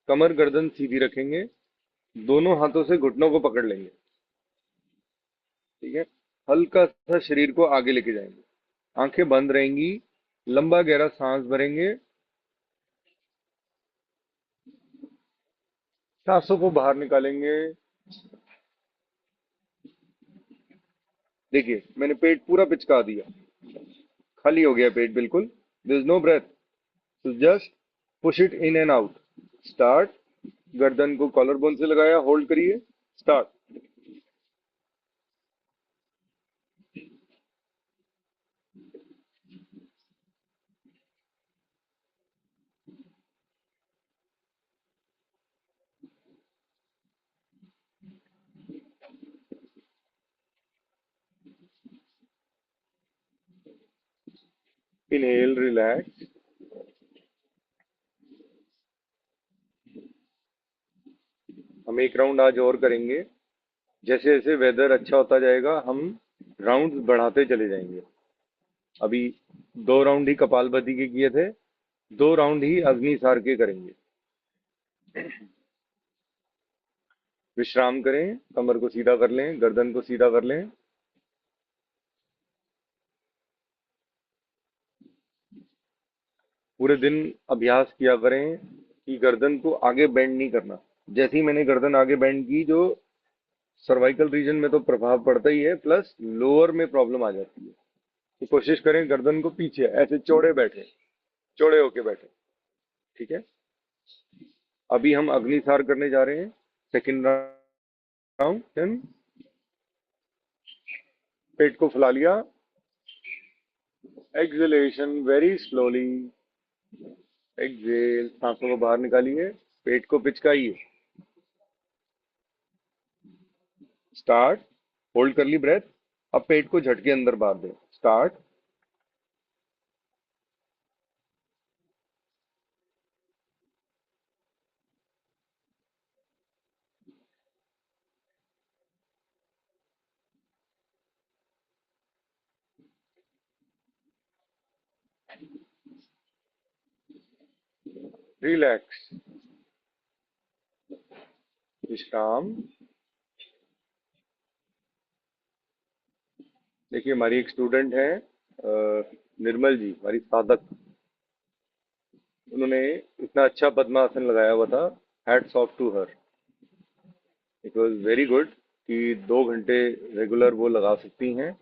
कमर गर्दन सीधी रखेंगे, दोनों हाथों से घुटनों को पकड़ लेंगे। ठीक है। हल्का सा शरीर को आगे लेके जाएंगे, आंखें बंद रहेंगी, लंबा गहरा सांस भरेंगे, सांसों को बाहर निकालेंगे। देखिए मैंने पेट पूरा पिचका दिया, खाली हो गया पेट बिल्कुल। देयर इज नो ब्रेथ, तो just push it in and out. Start. गर्दन को कॉलर बोन से लगाया, होल्ड करिए। स्टार्ट। Inhale, relax. हम एक राउंड आज और करेंगे। जैसे जैसे वेदर अच्छा होता जाएगा हम राउंड बढ़ाते चले जाएंगे। अभी 2 राउंड ही कपालभाति के किए थे, 2 राउंड ही अग्निसार के करेंगे। विश्राम करें, कमर को सीधा कर लें, गर्दन को सीधा कर लें। पूरे दिन अभ्यास किया करें कि गर्दन को आगे बेंड नहीं करना। जैसे ही मैंने गर्दन आगे बेंड की, जो सर्वाइकल रीजन में तो प्रभाव पड़ता ही है, प्लस लोअर में प्रॉब्लम आ जाती है। तो कोशिश करें गर्दन को पीछे ऐसे चौड़े बैठे, चौड़े होके बैठे। ठीक है। अभी हम अग्निसार करने जा रहे हैं, सेकंड राउंड। देन पेट को फुला लिया, एक्सलेशन वेरी स्लोली। एक्सेल, सांसों को बाहर निकालिए, पेट को पिचकाइए। स्टार्ट। होल्ड कर ली ब्रेथ। अब पेट को झटके अंदर बांध दें। स्टार्ट। रिलैक्स। विश्राम। देखिए हमारी एक स्टूडेंट है, निर्मल जी, हमारी साधक। उन्होंने इतना अच्छा पद्मासन लगाया हुआ था। Hats off to her. It was very good कि 2 घंटे रेगुलर वो लगा सकती हैं।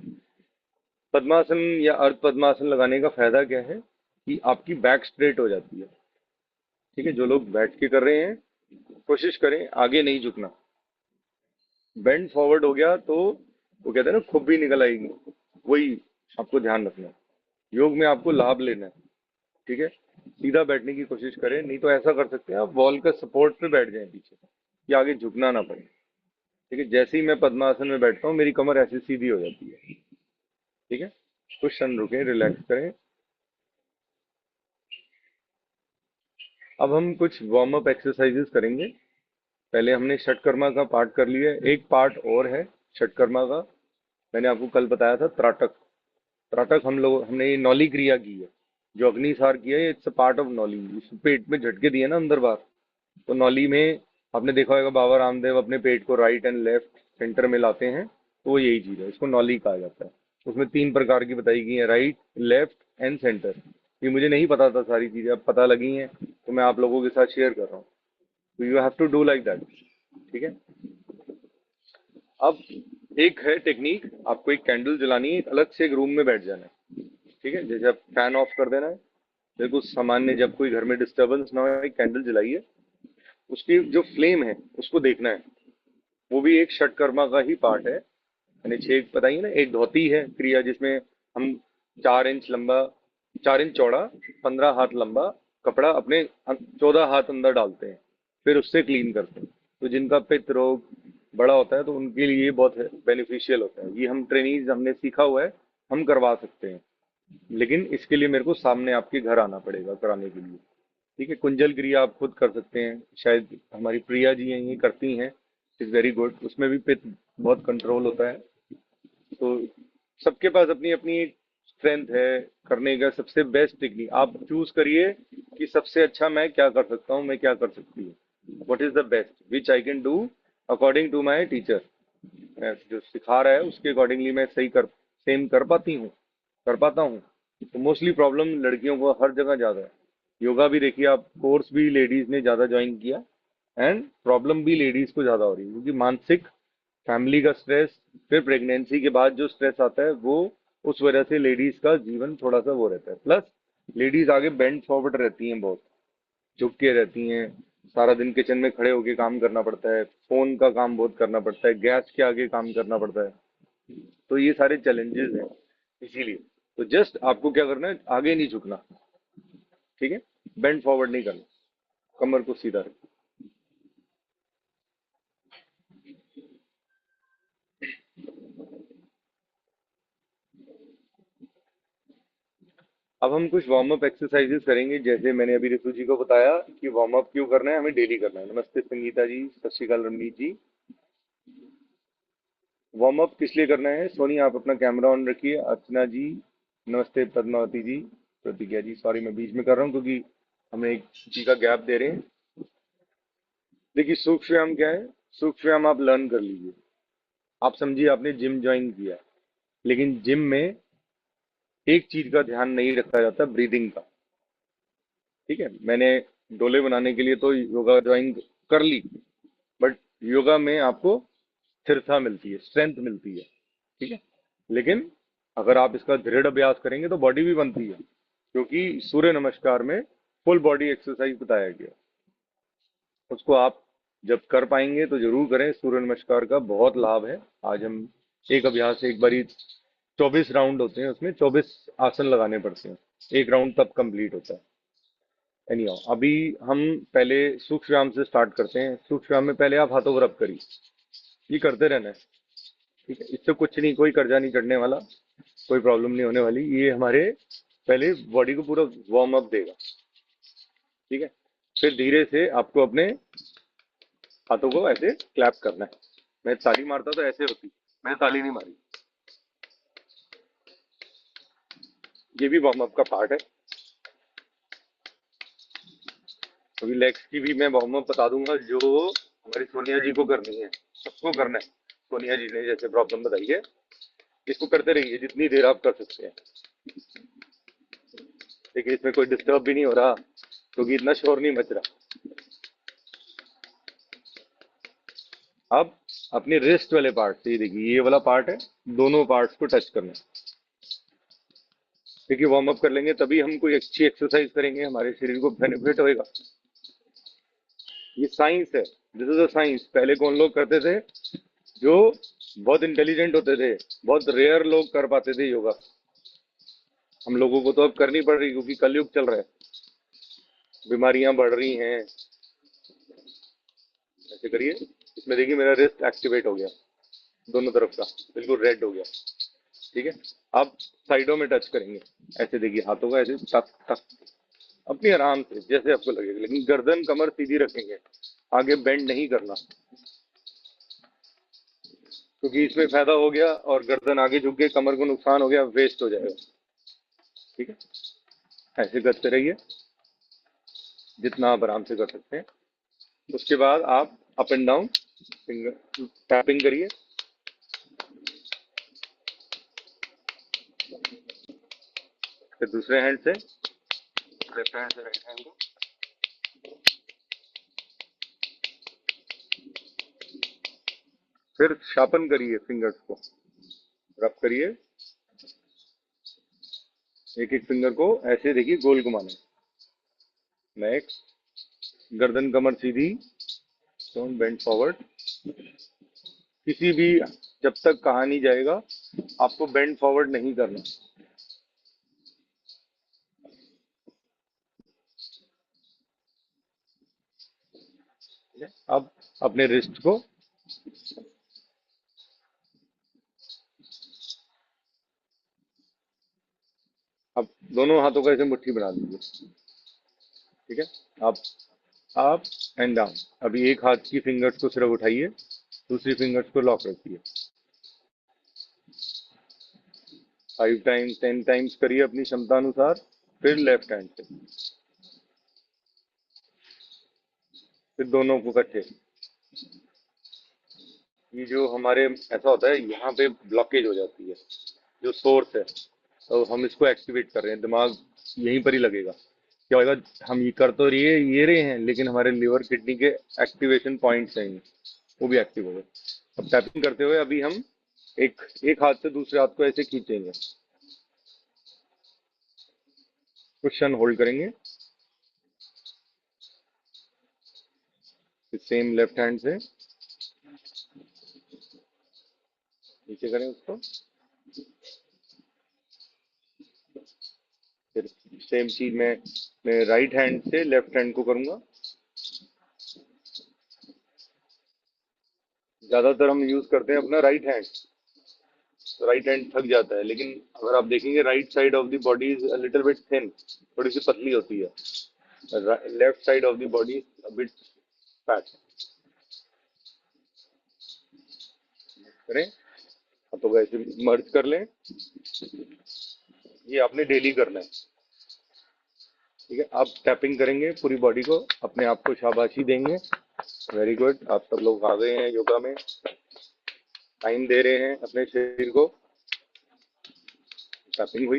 पद्मासन या अर्ध पद्मासन लगाने का फायदा क्या है कि आपकी बैक स्ट्रेट हो जाती है। ठीक है। जो लोग बैठ के कर रहे हैं, कोशिश करें आगे नहीं झुकना। बेंड फॉरवर्ड हो गया तो वो कहते हैं ना, खुब्बी निकल आएगी। वही आपको ध्यान रखना है। योग में आपको लाभ लेना है। ठीक है। सीधा बैठने की कोशिश करें, नहीं तो ऐसा कर सकते हैं आप वॉल का सपोर्ट पे बैठ जाएं पीछे, कि आगे झुकना ना पड़े। ठीक है। जैसे ही मैं पद्मासन में बैठता हूँ मेरी कमर ऐसी सीधी हो जाती है। ठीक है। कुछ क्षण रुके, रिलैक्स करें। अब हम कुछ वार्म अप एक्सरसाइजेस करेंगे। पहले हमने षटकर्मा का पार्ट कर लिया है, एक पार्ट और है षटकर्मा का। मैंने आपको कल बताया था त्राटक। त्राटक हमने ये नौली क्रिया की है। जो अग्निसार किया है, इट्स अ पार्ट ऑफ नौली। इस पेट में झटके दिए ना अंदर बाहर, तो नौली में आपने देखा होगा बाबा रामदेव अपने पेट को राइट एंड लेफ्ट सेंटर में लाते हैं, तो वो यही चीज है, इसको नौली कहा जाता है। उसमें 3 प्रकार की बताई गई है, राइट, लेफ्ट एंड सेंटर। ये मुझे नहीं पता था, सारी चीजें अब पता लगी हैं, तो मैं आप लोगों के साथ शेयर कर रहा हूँ। तो you have to do like that. ठीक है। अब एक है टेक्निक, आपको एक कैंडल जलानी है, अलग से एक रूम में बैठ जाना है। ठीक है। जैसे आप फैन ऑफ कर देना है, बिल्कुल सामान्य, जब कोई घर में डिस्टरबेंस ना हो, एक कैंडल जलाइए। उसकी जो फ्लेम है उसको देखना है। वो भी एक षटकर्मा का ही पार्ट है। मैंने 6 बताई है ना। एक धोती है क्रिया, जिसमें हम 4 इंच लंबा, 4 इंच चौड़ा, 15 हाथ लंबा कपड़ा अपने 14 हाथ अंदर डालते हैं, फिर उससे क्लीन करते हैं। तो जिनका पित्त रोग बड़ा होता है तो उनके लिए ये बहुत बेनिफिशियल होता है। ये हम ट्रेनीज हमने सीखा हुआ है, हम करवा सकते हैं। लेकिन इसके लिए मेरे को सामने आपके घर आना पड़ेगा कराने के लिए। ठीक है। कुंजल क्रिया आप खुद कर सकते हैं, शायद हमारी प्रिया जी हैं ये करती हैं। Is very good. उसमें भी पित्त बहुत कंट्रोल होता है। तो सबके पास अपनी अपनी स्ट्रेंथ है। करने का सबसे बेस्ट टेक्निक आप चूज करिए कि सबसे अच्छा मैं क्या कर सकता हूँ, मैं क्या कर सकती हूँ। What is the best which I can do according to my teacher. मैं जो सिखा रहा है उसके अकॉर्डिंगली मैं सही कर सेम कर पाती हूँ, कर पाता हूँ। तो मोस्टली प्रॉब्लम लड़कियों को हर जगह ज्यादा है। योगा भी देखिए आप, कोर्स भी लेडीज ने ज्यादा ज्वाइन किया, एंड प्रॉब्लम भी लेडीज को ज्यादा हो रही है, क्योंकि मानसिक, फैमिली का स्ट्रेस, फिर प्रेगनेंसी के बाद जो स्ट्रेस आता है वो, उस वजह से लेडीज का जीवन थोड़ा सा वो रहता है। प्लस लेडीज आगे बेंड फॉरवर्ड रहती हैं, बहुत झुक के रहती हैं। सारा दिन किचन में खड़े होके काम करना पड़ता है, फोन का काम बहुत करना पड़ता है, गैस के आगे काम करना पड़ता है। तो ये सारे चैलेंजेस हैं। इसीलिए तो जस्ट आपको क्या करना है, आगे नहीं झुकना, ठीक है, बेंड फॉरवर्ड नहीं करना, कमर को सीधा रखना। अब हम कुछ वार्म अप एक्सरसाइजेस करेंगे, जैसे मैंने अभी ऋतु जी को बताया कि वार्म अप क्यों करना है, हमें डेली करना है। नमस्ते संगीता जी, सत श्री अकाल रमनीत जी। वार्म अप किस लिए करना है, सोनी आप अपना कैमरा ऑन रखिए। अर्चना जी नमस्ते, पद्मावती जी, प्रतिज्ञा जी, सॉरी मैं बीच में कर रहा हूँ क्योंकि हमें एक जी का गैप दे रहे हैं। देखिए सूक्ष्म व्यायाम क्या है, सूक्ष्म व्यायाम आप लर्न कर लीजिए। आप समझिए आपने जिम ज्वाइन किया, लेकिन जिम में एक चीज का ध्यान नहीं रखा जाता, ब्रीदिंग का। ठीक है, मैंने डोले बनाने के लिए तो योगा ज्वाइन कर ली, बट योगा में आपको स्थिरता मिलती है, स्ट्रेंथ मिलती है। ठीक है, लेकिन अगर आप इसका दृढ़ अभ्यास करेंगे तो बॉडी भी बनती है, क्योंकि सूर्य नमस्कार में फुल बॉडी एक्सरसाइज बताया गया। उसको आप जब कर पाएंगे तो जरूर करें, सूर्य नमस्कार का बहुत लाभ है। आज हम एक अभ्यास, एक बारी 24 राउंड होते हैं, उसमें 24 आसन लगाने पड़ते हैं, एक राउंड तब कंप्लीट होता है। एनी अभी हम पहले सूक्ष्म व्यायाम से स्टार्ट करते हैं। सूक्ष्म व्यायाम में पहले आप हाथों को रब करिए, ये करते रहना है। ठीक है, इससे कुछ नहीं, कोई कर्जा नहीं चढ़ने वाला, कोई प्रॉब्लम नहीं होने वाली। ये हमारे पहले बॉडी को पूरा वार्म अप देगा। ठीक है, फिर धीरे से आपको अपने हाथों को ऐसे क्लैप करना है। मैं ताली मारता तो ऐसे होती, मैं ताली नहीं मारी। ये भी वार्म अप का पार्ट है। अभी लेग्स की भी मैं वार्म अप बता दूंगा, जो हमारी सोनिया जी को करनी है, सबको करना है। सोनिया जी ने जैसे प्रॉब्लम बताई है, इसको करते रहिए जितनी देर आप कर सकते हैं। देखिए इसमें कोई डिस्टर्ब भी नहीं हो रहा, क्योंकि इतना शोर नहीं मच रहा। अब अपने रिस्ट वाले पार्ट से, देखिए ये वाला पार्ट है, दोनों पार्ट्स को टच करना है। देखिए वार्म अप कर लेंगे तभी हम कोई अच्छी एक्सरसाइज करेंगे, हमारे शरीर को बेनिफिट होएगा। ये साइंस है, दिस इज अ साइंस। पहले कौन लोग करते थे, जो बहुत इंटेलिजेंट होते थे, बहुत रेयर लोग कर पाते थे योगा। हम लोगों को तो अब करनी पड़ रही, क्योंकि कलयुग चल रहा है, बीमारियां बढ़ रही हैं। ऐसे करिए, इसमें देखिए मेरा रिस्ट एक्टिवेट हो गया, दोनों तरफ का बिल्कुल रेड हो गया। ठीक है, अब साइडों में टच करेंगे, ऐसे देखिए हाथों का ऐसे टक टक, अपनी आराम से जैसे आपको लगेगा, लेकिन गर्दन कमर सीधी रखेंगे, आगे बेंड नहीं करना, क्योंकि इसमें फायदा हो गया और गर्दन आगे झुक गई, कमर को नुकसान हो गया, वेस्ट हो जाएगा। ठीक है, ऐसे करते रहिए जितना आप आराम से कर सकते हैं। उसके बाद आप up and down finger tapping करिए। फिर दूसरे हैंड से, लेफ्ट हैंड से राइट हैंड को, फिर शापन करिए, फिंगर्स को रब करिए, एक एक फिंगर को ऐसे देखिए गोल घुमाना। नेक्स्ट, गर्दन कमर सीधी, डोंट बेंड फॉरवर्ड। किसी भी, जब तक कहा नहीं जाएगा आपको बेंड फॉरवर्ड नहीं करना। ठीक है? अब अपने रिस्ट को, अब दोनों हाथों का ऐसे मुट्ठी बना लीजिए। ठीक है, अब अप एंड डाउन। अभी एक हाथ की फिंगर्स को सिर्फ उठाइए, दूसरी फिंगर्स को लॉक रखिए। 5 टाइम्स 10 टाइम्स करिए अपनी क्षमता अनुसार। फिर लेफ्ट हैंड से, फिर दोनों को इकट्ठे। ये जो हमारे ऐसा होता है यहाँ पे ब्लॉकेज हो जाती है, जो सोर्स है, तो हम इसको एक्टिवेट कर रहे हैं। दिमाग यहीं पर ही लगेगा। क्या होगा, हम ये कर तो ये रहे हैं, लेकिन हमारे लिवर किडनी के एक्टिवेशन पॉइंट्स हैं ये, वो भी एक्टिव हो गए। अब टैपिंग करते हुए अभी हम एक एक हाथ से दूसरे हाथ को ऐसे खींचेंगे, कुछ क्षण होल्ड करेंगे, फिर सेम लेफ्ट हैंड से नीचे करें उसको, फिर सेम चीज मैं राइट हैंड से लेफ्ट हैंड को करूंगा। ज्यादातर हम यूज करते हैं अपना राइट हैंड, तो राइट हैंड थक जाता है, लेकिन अगर आप देखेंगे right side of the body is a little bit thin, थोड़ी सी पतली होती है। Left side of the body a bit fat. करें, तो वैसे मर्ज कर लें। ये आपने डेली करना है, ठीक है। आप टैपिंग करेंगे पूरी बॉडी को, अपने आप को शाबाशी देंगे। वेरी गुड, आप सब लोग आ गए हैं योगा में, टाइम दे रहे हैं अपने शरीर को। टैपिंग हुई।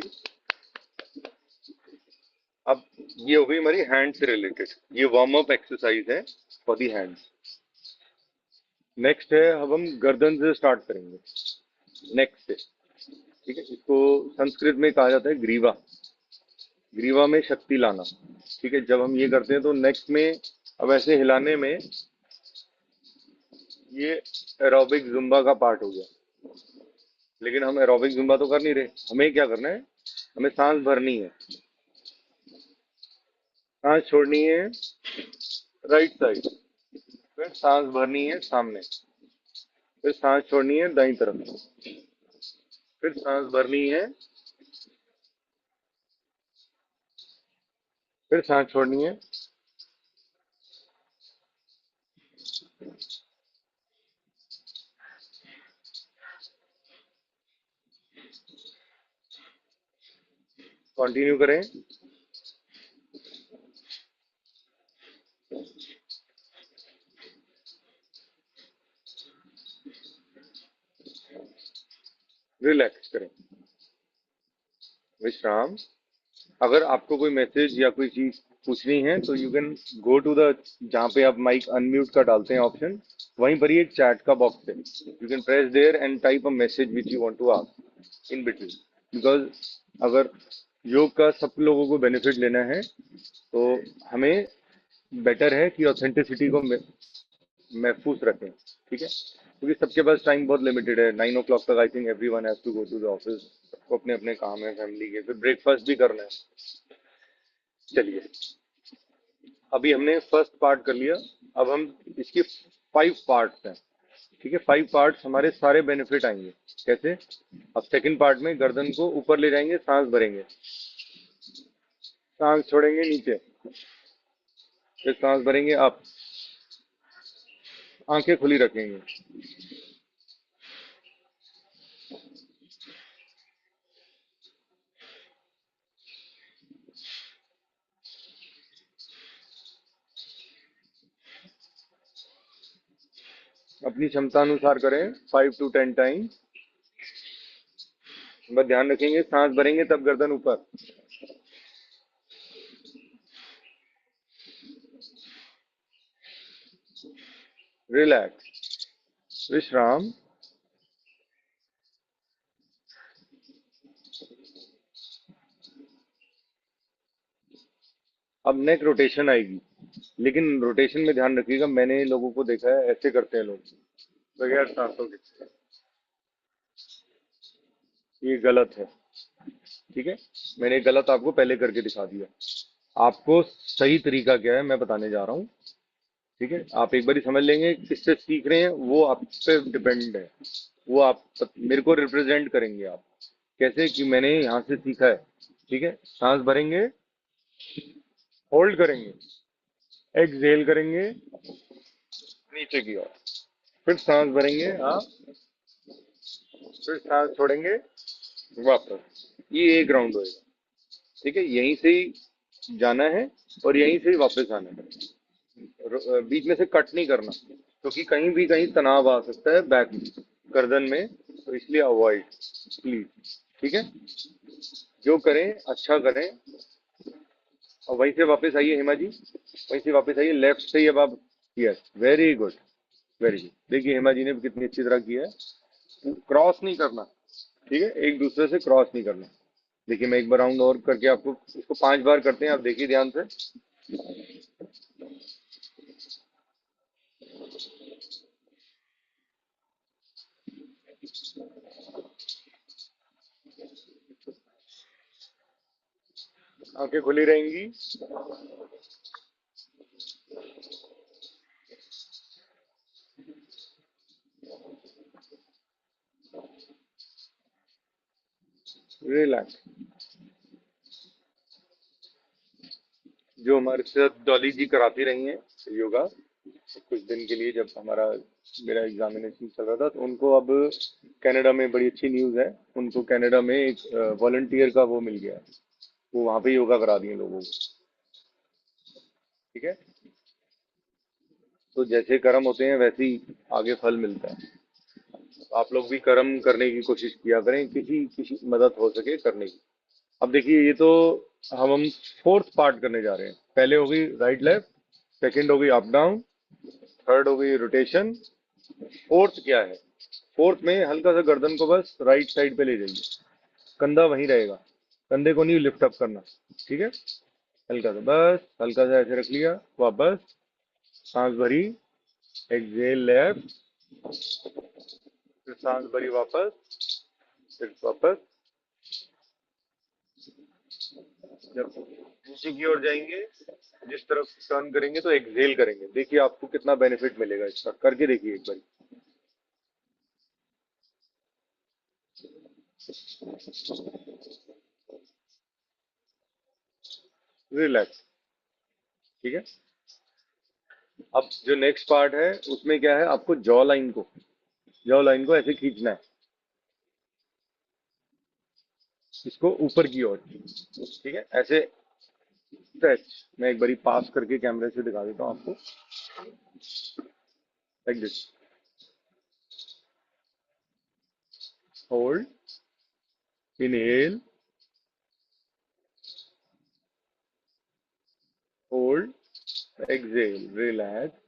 अब ये हो गई हमारी हैंड से रिलेटेड, ये वार्म अप एक्सरसाइज है फॉर दी हैंड्स। नेक्स्ट है, अब हम गर्दन से स्टार्ट करेंगे, नेक से, ठीक है। इसको संस्कृत में कहा जाता है ग्रीवा, ग्रीवा में शक्ति लाना, ठीक है। जब हम ये करते हैं तो नेक में, अब ऐसे हिलाने में, ये एरोबिक जुम्बा का पार्ट हो गया। लेकिन हम एरोबिक जुम्बा तो कर नहीं रहे, हमें क्या करना है, हमें सांस भरनी है, सांस छोड़नी है राइट साइड, फिर सांस भरनी है सामने, फिर सांस छोड़नी है दाईं तरफ, फिर सांस भरनी है, फिर सांस छोड़नी है। कंटिन्यू करें। रिलैक्स करें, विश्राम। अगर आपको कोई मैसेज या कोई चीज पूछनी है तो you can go to the, जहाँ पे आप माइक अनम्यूट का डालते हैं ऑप्शन, वहीं पर ही एक चैट का बॉक्स है, you can press there and type a message which you want to ask in between. Because अगर योग का सब लोगों को बेनिफिट लेना है, तो हमें बेटर है कि ऑथेंटिसिटी को महफूज रखें, ठीक है। क्योंकि सबके पास टाइम बहुत लिमिटेड है, 9 o'clock तक I think everyone has to go to the office, सबको अपने अपने काम है फैमिली के, फिर ब्रेकफास्ट भी करना है। चलिए, अभी हमने फर्स्ट पार्ट कर लिया, अब हम इसके 5 पार्ट्स हैं, ठीक है। 5 पार्ट्स हमारे सारे बेनिफिट आएंगे। कैसे, अब सेकंड पार्ट में गर्दन को ऊपर ले जाएंगे, सांस भरेंगे, सांस छोड़ेंगे नीचे, फिर सांस भरेंगे अप, आंखें खुली रखेंगे, अपनी क्षमता अनुसार करें 5 to 10 टाइम। बस ध्यान रखेंगे, सांस भरेंगे तब गर्दन ऊपर, रिलैक्स, विश्राम। अब नेक रोटेशन आएगी, लेकिन रोटेशन में ध्यान रखिएगा, मैंने लोगों को देखा है ऐसे करते हैं लोग बगैर सांसों के, ये गलत है, ठीक है। मैंने गलत आपको पहले करके दिखा दिया, आपको सही तरीका क्या है मैं बताने जा रहा हूँ, ठीक है। आप एक बार समझ लेंगे, किससे सीख रहे हैं वो आप पे डिपेंड है, वो आप मेरे को रिप्रेजेंट करेंगे आप, कैसे कि मैंने यहाँ से सीखा है, ठीक है। सांस भरेंगे, होल्ड करेंगे, एक्सहेल करेंगे नीचे की ओर, फिर सांस भरेंगे आप, फिर सांस छोड़ेंगे वापस, ये एक राउंड होएगा, ठीक है। यहीं से ही जाना है और यहीं से ही वापस आना है। बीच में से कट नहीं करना, क्योंकि कहीं भी कहीं तनाव आ सकता है बैक में, गर्दन में, तो इसलिए अवॉइड प्लीज। ठीक है, जो करें अच्छा करें। और वहीं से वापस आइए हेमा जी, वहीं से वापस आइए, लेफ्ट से ही अब आप। Yes, very good, very good. देखिए हेमा जी ने भी कितनी अच्छी तरह किया है, क्रॉस नहीं करना। ठीक है, एक दूसरे से क्रॉस नहीं करना। देखिए मैं एक बार राउंड और करके आपको, इसको 5 बार करते हैं, आप देखिए ध्यान से। आंखें खुली रहेंगी। रिलैक्स। जो हमारे साथ डॉली जी कराती रही हैं योगा कुछ दिन के लिए, जब हमारा मेरा एग्जामिनेशन चल रहा था, तो उनको अब कनाडा में बड़ी अच्छी न्यूज़ है, उनको कनाडा में एक वॉलंटियर का वो मिल गया है, वो वहाँ पे योगा करा दिए लोगों को। ठीक है, तो जैसे कर्म होते हैं वैसे ही आगे फल मिलता है। तो आप लोग भी कर्म करने की कोशिश किया करें, किसी किसी मदद हो सके करने की। अब देखिए ये तो हम फोर्थ पार्ट करने जा रहे हैं। पहले हो गई राइट लेफ्ट, सेकंड हो गई अप डाउन, थर्ड हो गई रोटेशन, फोर्थ क्या है? फोर्थ में हल्का सा गर्दन को बस राइट साइड पे ले जाइए, कंधा वहीं रहेगा, कंधे को नहीं लिफ्ट अप करना। ठीक है, हल्का सा बस, हल्का सा ऐसे रख लिया, वापस सांस भरी, एक्सहेल लेफ्ट, फिर सांस भरी वापस, फिर वापस। जब नीचे की ओर जाएंगे, जिस तरफ टर्न करेंगे तो एक्सहेल करेंगे। देखिए आपको कितना बेनिफिट मिलेगा, इसका करके देखिए एक बार। रिलैक्स। ठीक है, अब जो नेक्स्ट पार्ट है उसमें क्या है, आपको जॉ लाइन को ऐसे खींचना है, इसको ऊपर की ओर। ठीक है, ऐसे स्ट्रेच। मैं एक बारी पास करके कैमरे से दिखा देता हूँ आपको, like this. Hold, inhale, hold, exhale, relax.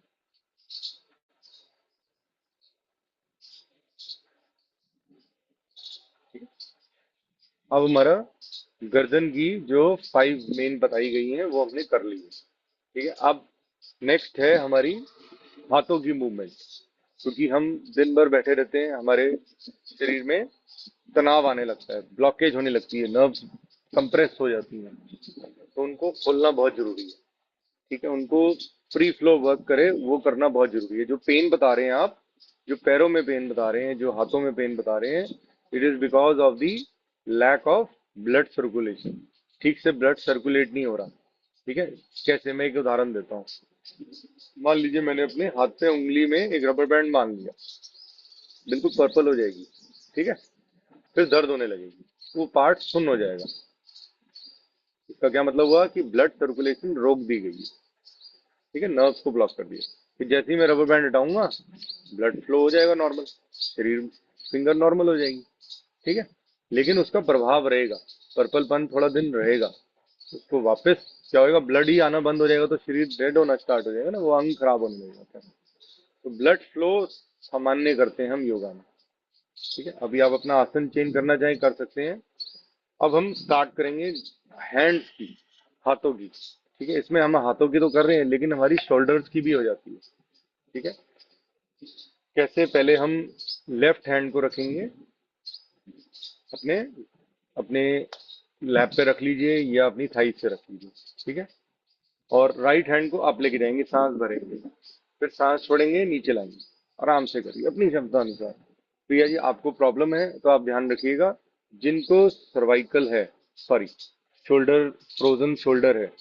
अब हमारा गर्दन की जो 5 मेन बताई गई हैं वो हमने कर ली है। ठीक है, अब नेक्स्ट है हमारी हाथों की मूवमेंट। क्योंकि हम दिन भर बैठे रहते हैं, हमारे शरीर में तनाव आने लगता है, ब्लॉकेज होने लगती है, नर्व्स कंप्रेस हो जाती हैं, तो उनको खोलना बहुत जरूरी है। ठीक है, उनको फ्री फ्लो वर्क करे वो करना बहुत जरूरी है। जो पेन बता रहे हैं आप, जो पैरों में पेन बता रहे हैं, जो हाथों में पेन बता रहे हैं, it is because of the lack of blood circulation. ठीक से ब्लड सर्कुलेट नहीं हो रहा। ठीक है, कैसे, मैं एक उदाहरण देता हूँ। मान लीजिए मैंने अपने हाथ पे उंगली में एक रबर बैंड बांध लिया, बिल्कुल पर्पल हो जाएगी। ठीक है, फिर दर्द होने लगेगी, वो पार्ट सुन्न हो जाएगा। इसका क्या मतलब हुआ कि ब्लड सर्कुलेशन रोक दी गई है। ठीक है, नर्व्स को ब्लॉक कर दिया। फिर जैसे ही मैं रबर बैंड हटाऊंगा, ब्लड फ्लो हो जाएगा नॉर्मल, शरीर, फिंगर नॉर्मल हो जाएगी। ठीक है, लेकिन उसका प्रभाव रहेगा, पर्पलपन थोड़ा दिन रहेगा। उसको वापस क्या होगा, ब्लड ही आना बंद हो जाएगा, तो शरीर डेड होना स्टार्ट हो जाएगा ना, वो अंग खराब होने लग जाता है। तो ब्लड फ्लो सामान्य करते हैं हम योगा में। ठीक है, अभी आप अपना आसन चेंज करना चाहें कर सकते हैं। अब हम स्टार्ट करेंगे हैंड्स की, हाथों की। ठीक है, इसमें हम हाथों की तो कर रहे हैं, लेकिन हमारी शोल्डर्स की भी हो जाती है। ठीक है, कैसे, पहले हम लेफ्ट हैंड को रखेंगे अपने अपने लैप पे रख लीजिए या अपनी थाई से रख लीजिए। ठीक है, और राइट हैंड को आप लेके जाएंगे, सांस भरेंगे, फिर सांस छोड़ेंगे, नीचे लाएंगे। आराम से करिए अपनी क्षमता अनुसार। प्रिया जी आपको प्रॉब्लम है तो आप ध्यान रखिएगा, जिनको सर्वाइकल है, सॉरी, शोल्डर, फ्रोजन शोल्डर है,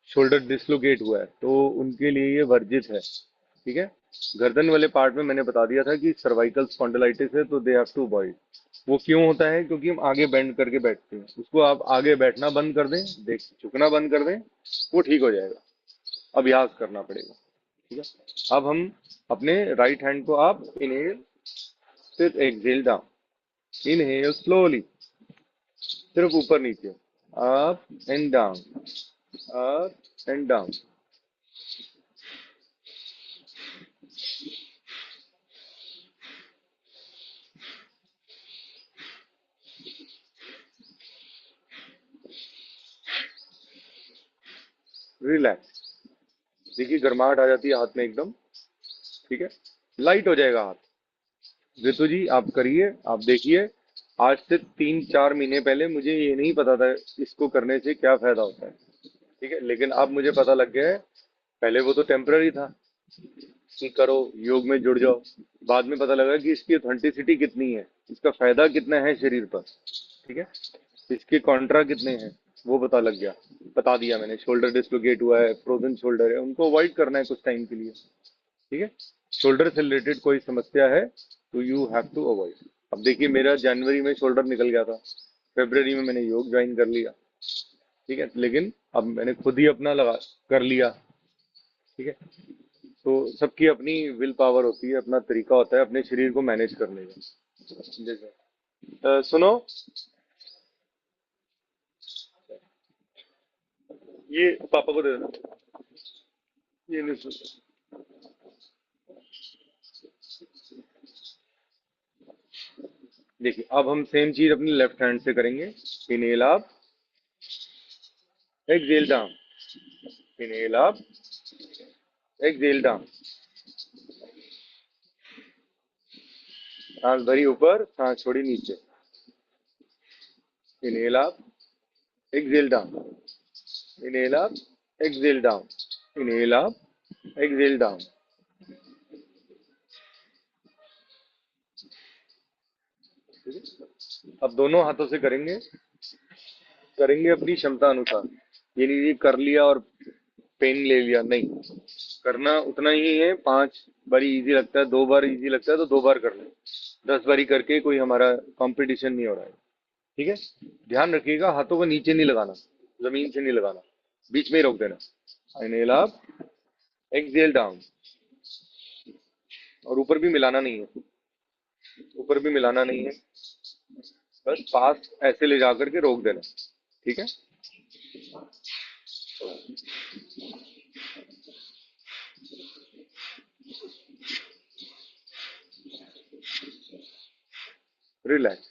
शोल्डर डिसलोकेट हुआ है, तो उनके लिए ये वर्जित है। ठीक है, गर्दन वाले पार्ट में मैंने बता दिया था कि सर्वाइकल स्पॉन्डिलाइटिस है, तो दे हैव टू अवॉइड। वो क्यों होता है, क्योंकि हम आगे बेंड करके बैठते हैं, उसको आप आगे बैठना बंद कर दें, देख झुकना बंद कर दें, वो ठीक हो जाएगा। अभ्यास करना पड़ेगा। ठीक है। अब हम अपने राइट हैंड को आप इनहेल फिर एक्सहेल डाउन, इनहेल स्लोली, सिर्फ ऊपर नीचे, up and down, up and down. Relax. देखिए गर्माहट आ जाती है हाथ में एकदम। ठीक है, लाइट हो जाएगा हाथ। रितु जी आप करिए, आप देखिए। आज से 3-4 महीने पहले मुझे ये नहीं पता था इसको करने से क्या फायदा होता है। ठीक है, लेकिन अब मुझे पता लग गया है। पहले वो तो टेम्पररी था कि करो, योग में जुड़ जाओ। बाद में पता लगा कि इसकी ऑथेंटिसिटी कितनी है, इसका फायदा कितना है शरीर पर। ठीक है, इसके कॉन्ट्रा कितने हैं वो पता लग गया। बता दिया मैंने, शोल्डर डिस्लोकेट हुआ है, फ्रोजन शोल्डर है, उनको अवॉइड करना है कुछ टाइम के लिए। ठीक है, शोल्डर से रिलेटेड कोई समस्या है तो यू हैव टू अवॉइड। अब देखिए मेरा जनवरी में शोल्डर निकल गया था, फरवरी में मैंने योग ज्वाइन कर लिया। ठीक है, लेकिन अब मैंने खुद ही अपना लगा कर लिया। ठीक है, तो सबकी अपनी विल पावर होती है, अपना तरीका होता है अपने शरीर को मैनेज करने का। जैसे सुनो, ये पापा को दे देना, ये नहीं सुन। देखिए अब हम सेम चीज अपनी लेफ्ट हैंड से करेंगे। Inhale up, exhale down, inhale up, exhale down. सांस भरी ऊपर, सांस छोड़ी नीचे। Inhale up, exhale down, inhale up, exhale down, inhale up, exhale down. अब दोनों हाथों से करेंगे, करेंगे अपनी क्षमता अनुसार। ये नहीं कि कर लिया और पेन ले लिया, नहीं। करना उतना ही है। 5 बारी इजी लगता है, 2 बार इजी लगता है तो 2 बार कर ले। 10 बारी करके कोई हमारा कंपटीशन नहीं हो रहा है। ठीक है, ध्यान रखिएगा हाथों को नीचे नहीं लगाना, जमीन से नहीं लगाना, बीच में ही रोक देना। इनहेल अप, एक्सहेल डाउन, और ऊपर भी मिलाना नहीं है, ऊपर भी मिलाना नहीं है। बस पास ऐसे ले जा करके रोक देना। ठीक है, रिलैक्स,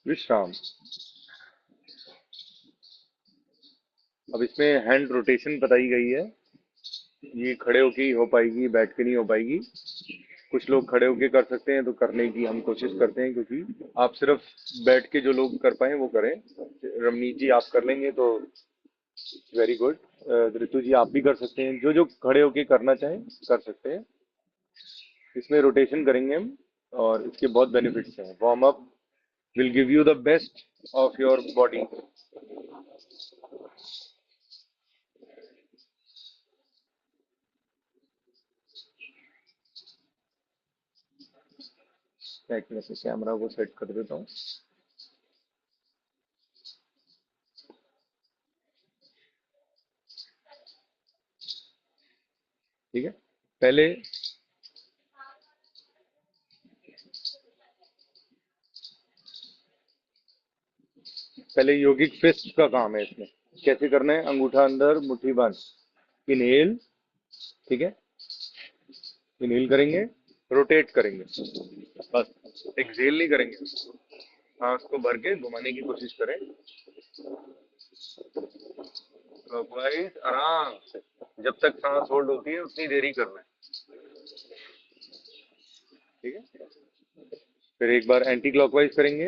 विश्राम। अब इसमें हैंड रोटेशन बताई गई है। ये खड़े होके ही हो पाएगी, बैठ के नहीं हो पाएगी। कुछ लोग खड़े होके कर सकते हैं तो करने की हम कोशिश करते हैं, क्योंकि आप सिर्फ बैठ के जो लोग कर पाए वो करें। रमनीत जी आप कर लेंगे तो वेरी गुड। ऋतु जी आप भी कर सकते हैं, जो जो खड़े होके करना चाहें कर सकते हैं। इसमें रोटेशन करेंगे हम, और इसके बहुत बेनिफिट्स हैं। Warm up will give you the best of your body. एक मिनट से कैमरा को सेट कर देता हूँ। ठीक है, पहले पहले योगिक फिस्ट का काम है इसमें। कैसे करना है, अंगूठा अंदर, मुट्ठी बंद, इनहेल। ठीक है, इनहेल करेंगे, रोटेट करेंगे, बस एक्सहेल नहीं करेंगे। सांस को भर के घुमाने की कोशिश करें, क्लॉकवाइज आराम से। जब तक सांस होल्ड होती है उतनी देरी करना है। ठीक है, फिर एक बार एंटी क्लॉकवाइज करेंगे,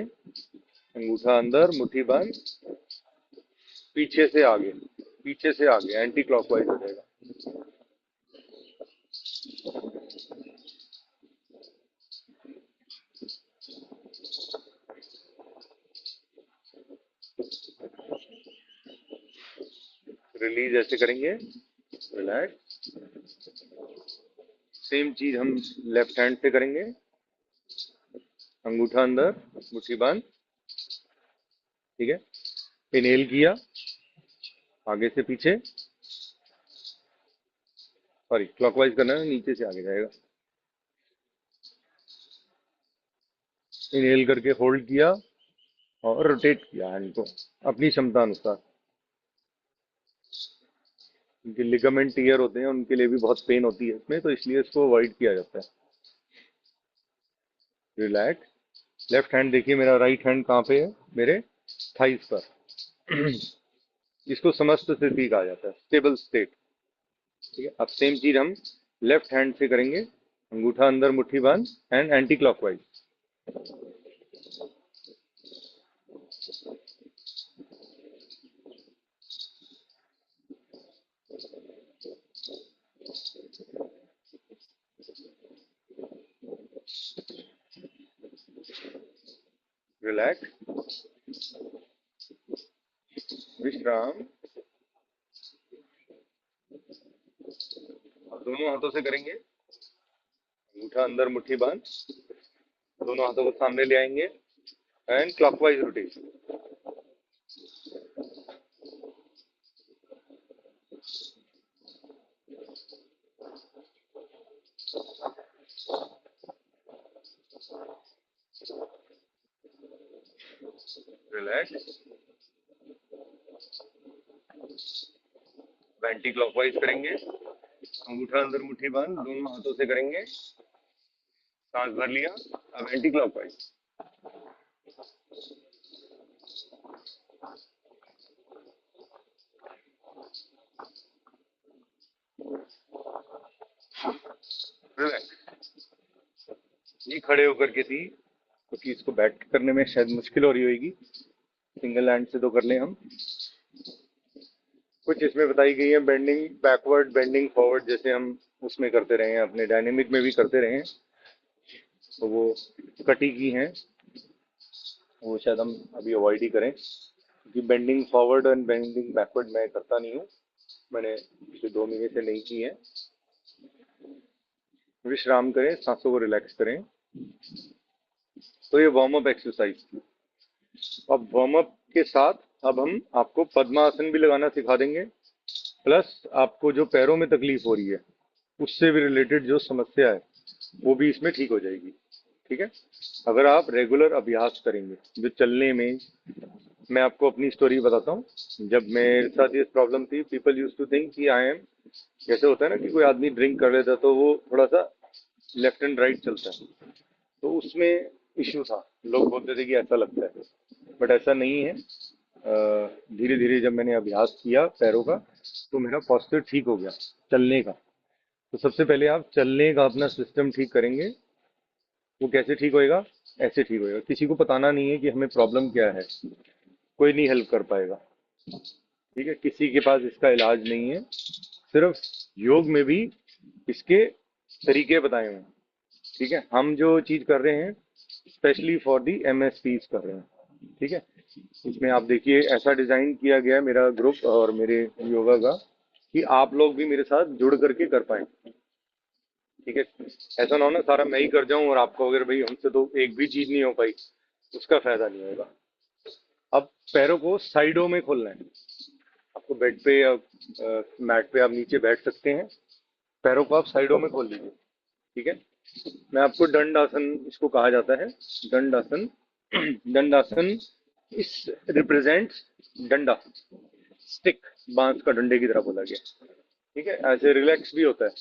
अंगूठा अंदर, मुट्ठी बंद, पीछे से आगे, पीछे से आगे, एंटी क्लॉकवाइज हो जाएगा। रिलीज ऐसे करेंगे, रिलैक्स। सेम चीज हम लेफ्ट हैंड से करेंगे, अंगूठा अंदर, मुट्ठी बंद। ठीक है, इनहेल किया, आगे से पीछे, सॉरी क्लॉकवाइज करना है, नीचे से आगे जाएगा। इनहेल करके होल्ड किया और रोटेट किया हैंड को अपनी क्षमता अनुसार। उनके लिगामेंट टीयर होते हैं, उनके लिए भी बहुत पेन होती है इसमें, तो इसलिए इसको अवॉइड किया जाता है। रिलैक्स। लेफ्ट हैंड देखिए, मेरा राइट हैंड कहाँ पे है, मेरे थाइस पर। इसको समस्त स्थिति कहा जाता है, स्टेबल स्टेट। ठीक है, अब सेम चीज हम लेफ्ट हैंड से करेंगे। अंगूठा अंदर मुट्ठी बांध एंड एंटी क्लॉकवाइज। रिलैक्स। विश्राम। अब दोनों हाथों से करेंगे। अंगूठा अंदर मुट्ठी बांध, दोनों हाथों को सामने ले आएंगे and clockwise rotation. Relax. Anti clockwise करेंगे। अंगूठा अंदर मुट्ठी बांध, दोनों हाथों से करेंगे। सांस भर लिया। अब एंटी क्लॉकवाइज। रिलैक्स। ये खड़े होकर के थी, क्योंकि इसको बैठ करने में शायद मुश्किल हो रही होगी। सिंगल हैंड से तो कर ले हम। कुछ इसमें बताई गई है बेंडिंग बैकवर्ड, बेंडिंग फॉरवर्ड, जैसे हम उसमें करते रहे हैं, अपने डायनेमिक में भी करते रहे हैं, तो वो कटी की हैं, वो शायद हम अभी अवॉइड ही करें, क्योंकि bending forward and bending backward मैं करता नहीं हूँ, मैंने पिछले 2 महीने से नहीं की है। विश्राम करें, सांसों को रिलैक्स करें। तो ये वार्म अप एक्सरसाइज थी। अब वार्म अप के साथ अब हम आपको पद्मासन भी लगाना सिखा देंगे, प्लस आपको जो पैरों में तकलीफ हो रही है उससे भी रिलेटेड जो समस्या है वो भी इसमें ठीक हो जाएगी। ठीक है, अगर आप रेगुलर अभ्यास करेंगे, जो चलने में, मैं आपको अपनी स्टोरी बताता हूँ। जब मेरे साथ ये प्रॉब्लम थी, पीपल यूज टू थिंक कि आई एम, जैसे होता है ना कि कोई आदमी ड्रिंक कर लेता तो वो थोड़ा सा लेफ्ट एंड राइट चलता है, तो उसमें इश्यू था। लोग बोलते थे कि ऐसा लगता है, बट ऐसा नहीं है। धीरे धीरे जब मैंने अभ्यास किया पैरों का, तो मेरा पॉस्चर ठीक हो गया चलने का। तो सबसे पहले आप चलने का अपना सिस्टम ठीक करेंगे। वो कैसे ठीक होएगा? ऐसे ठीक होएगा, किसी को बताना नहीं है कि हमें प्रॉब्लम क्या है, कोई नहीं हेल्प कर पाएगा। ठीक है, किसी के पास इसका इलाज नहीं है, सिर्फ योग में भी इसके तरीके बताए हुए हैं। ठीक है, हम जो चीज कर रहे हैं स्पेशली फॉर दी एमएसपीज कर रहे हैं। ठीक है, इसमें आप देखिए ऐसा डिजाइन किया गया है मेरा ग्रुप और मेरे योगा का, कि आप लोग भी मेरे साथ जुड़ करके कर पाए। ठीक है, ऐसा ना हो ना सारा मैं ही कर जाऊं और आपको अगर भाई हमसे तो एक भी चीज नहीं हो पाई, उसका फायदा नहीं होगा। अब पैरों को साइडों में खोलना है। आपको बेड पे या मैट पे आप नीचे बैठ सकते हैं, पैरों को आप साइडों में खोल लीजिए। ठीक है, मैं आपको दंड आसन इसको कहा जाता है, दंड आसन। दंड आसन इस रिप्रेजेंट्स डंडा, स्टिक, बांस का डंडे की तरह बोला गया। ठीक है, ऐसे रिलैक्स भी होता है।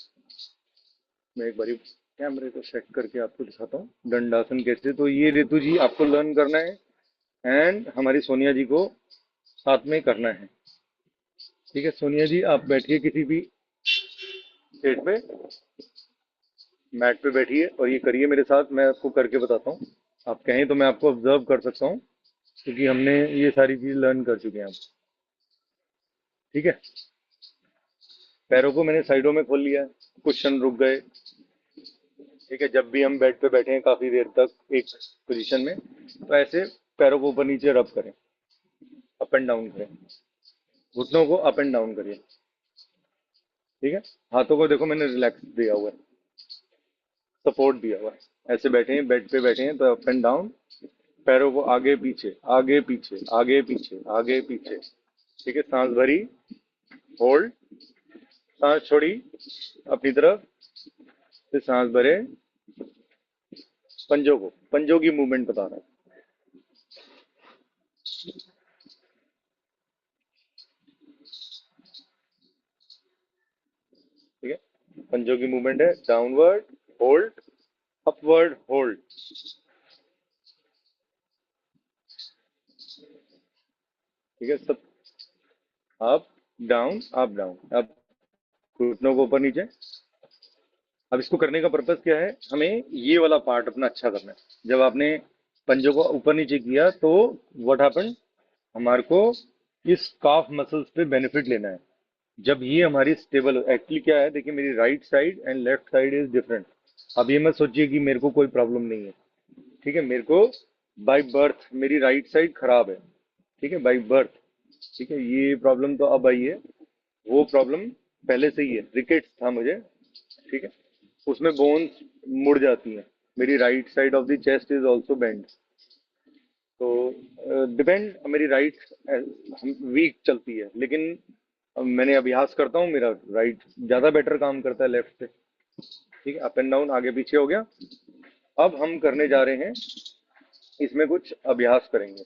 मैं एक बारी कैमरे को सेट करके आपको दिखाता हूँ दंडासन कैसे। तो ये रितु जी आपको लर्न करना है एंड हमारी सोनिया जी को साथ में करना है। ठीक है, सोनिया जी आप बैठिए किसी भी सीट पे, मैट पे बैठिए और ये करिए मेरे साथ, मैं आपको करके बताता हूँ। आप कहें तो मैं आपको ऑब्जर्व कर सकता हूँ, क्योंकि हमने ये सारी चीज लर्न कर चुके हैं हम। ठीक है, पैरों को मैंने साइडों में खोल लिया, कुशन रुक गए। ठीक है, जब भी हम बेड पे बैठे हैं काफी देर तक एक पोजीशन में, तो ऐसे पैरों को ऊपर नीचे रब करें, अप एंड डाउन करें, घुटनों को अप एंड डाउन करिए। ठीक है, हाथों को देखो मैंने रिलैक्स दिया हुआ है, सपोर्ट दिया हुआ है। ऐसे बैठे हैं, बेड पे बैठे हैं तो अप एंड डाउन, पैरों को आगे पीछे आगे पीछे आगे पीछे आगे पीछे। ठीक है, सांस भरी, होल्ड, सांस छोड़ी अपनी तरफ, फिर सांस भरे। पंजों की मूवमेंट बता रहा है। ठीक है, पंजों की मूवमेंट है, डाउनवर्ड होल्ड, अपवर्ड होल्ड। ठीक है सब, अप डाउन अप डाउन। अब घुटनों को ऊपर नीचे। अब इसको करने का पर्पस क्या है, हमें ये वाला पार्ट अपना अच्छा करना है। जब आपने पंजों को ऊपर नीचे किया तो व्हाट हैपेंड, हमारे को इस काफ मसल्स पे बेनिफिट लेना है। जब ये हमारी स्टेबल, एक्चुअली क्या है, देखिए मेरी right side and left side is different. अब ये मत सोचिए कि मेरे को कोई प्रॉब्लम नहीं है। ठीक है, मेरे को बाय बर्थ मेरी राइट साइड खराब है। ठीक है, बाय बर्थ। ठीक है, ये प्रॉब्लम तो अब आई है, वो प्रॉब्लम पहले से ही है, रिकेट्स था मुझे। ठीक है, उसमें बोन्स मुड़ जाती हैं। मेरी right side of the chest is also bend. तो डिपेंड, मेरी राइट वीक चलती है, लेकिन मैंने अभ्यास करता हूँ, मेरा राइट ज्यादा बेटर काम करता है लेफ्ट से। ठीक है, अप एंड डाउन, आगे पीछे हो गया। अब हम करने जा रहे हैं, इसमें कुछ अभ्यास करेंगे।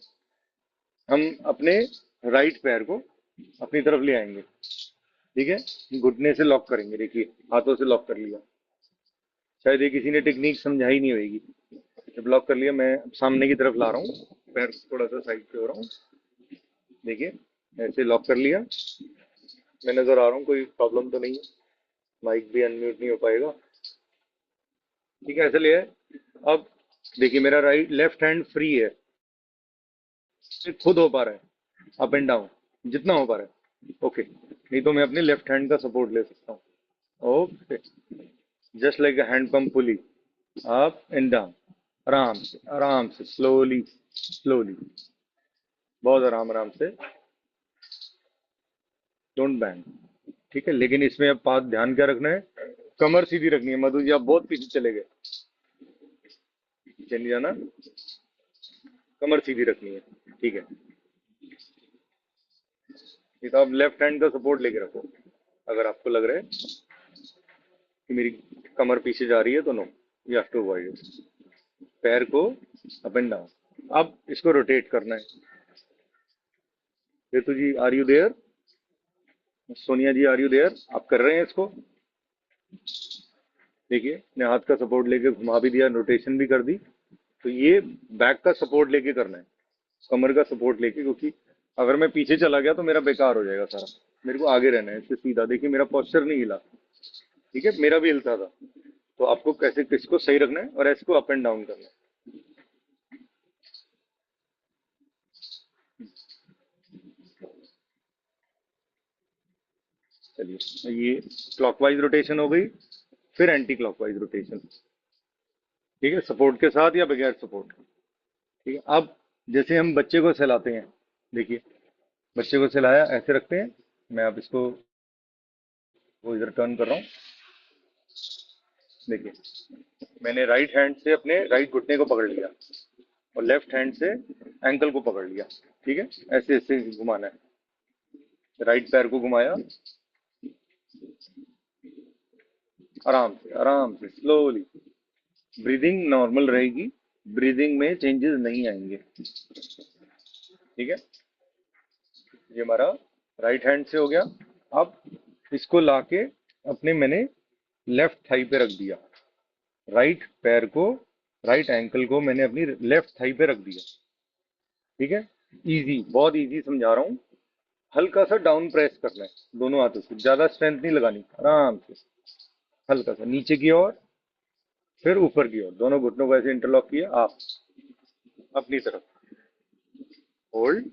हम अपने राइट पैर को अपनी तरफ ले आएंगे। ठीक है, घुटने से लॉक करेंगे, देखिए हाथों से लॉक कर लिया। शायद ये किसी ने टेक्निक समझाई नहीं होगी। जब लॉक कर लिया, मैं सामने की तरफ ला रहा हूँ, पैर थोड़ा सा साइड पे हो रहा हूँ। देखिए, ऐसे लॉक कर लिया। मैं नजर आ रहा हूँ, कोई प्रॉब्लम तो नहीं है। माइक भी अनम्यूट नहीं हो पाएगा। ठीक है, ऐसे लिया है। अब देखिए मेरा राइट लेफ्ट हैंड फ्री है, सिर्फ खुद हो पा रहा है अप एंड डाउन, जितना हो पा रहा है। ओके, नहीं तो मैं अपने लेफ्ट हैंड का सपोर्ट ले सकता हूँ। Okay, just like a hand pump pulley, up and down, आराम से स्लोली स्लोली, बहुत आराम आराम से, डोंट बैंड। ठीक है, लेकिन इसमें अब बात ध्यान क्या रखना है, कमर सीधी रखनी है। मधु जी आप बहुत पीछे चले गए, पीछे नहीं जाना, कमर सीधी रखनी है। ठीक है, नहीं तो आप लेफ्ट हैंड का सपोर्ट लेके रखो। अगर आपको लग रहा है कि मेरी कमर पीछे जा रही है तो no, you have to avoid it. पैर को अप एंड डाउन। अब इसको रोटेट करना है। Ritu ji are you there, Sonia ji are you there, आप कर रहे हैं इसको। देखिए मैं हाथ का सपोर्ट लेके घुमा भी दिया, रोटेशन भी कर दी। तो ये बैक का सपोर्ट लेके करना है, कमर का सपोर्ट लेके, क्योंकि अगर मैं पीछे चला गया तो मेरा बेकार हो जाएगा सारा। मेरे को आगे रहना है इससे सीधा। देखिए मेरा पोस्चर नहीं हिला। ठीक है, मेरा भी हिलता था। तो आपको कैसे किसको सही रखना है और इसको अप एंड डाउन करना है। चलिए, ये क्लॉकवाइज रोटेशन हो गई, फिर एंटी क्लॉकवाइज रोटेशन। ठीक है, सपोर्ट के साथ या बगैर सपोर्ट। ठीक है, अब जैसे हम बच्चे को सहलाते हैं, देखिए बच्चे को सहलाया, ऐसे रखते हैं। मैं अब इसको वो इधर टर्न कर रहा हूँ। देखिए मैंने राइट हैंड से अपने राइट घुटने को पकड़ लिया और लेफ्ट हैंड से एंकल को पकड़ लिया। ठीक है, ऐसे ऐसे घुमाना है। राइट पैर को घुमाया, आराम से स्लोली। ब्रीदिंग नॉर्मल रहेगी, ब्रीदिंग में चेंजेस नहीं आएंगे। ठीक है, ये हमारा राइट हैंड से हो गया। अब इसको लाके अपने मैंने लेफ्ट थाई पे रख दिया। राइट पैर को, राइट एंकल को मैंने अपनी लेफ्ट थाई पे रख दिया। ठीक है, इजी, बहुत इजी समझा रहा हूँ। हल्का सा डाउन प्रेस करना है दोनों हाथों से, ज्यादा स्ट्रेंथ नहीं लगानी, आराम से हल्का सा नीचे की ओर, फिर ऊपर की ओर, दोनों घुटनों को ऐसे इंटरलॉक किया आप अपनी तरफ। होल्ड,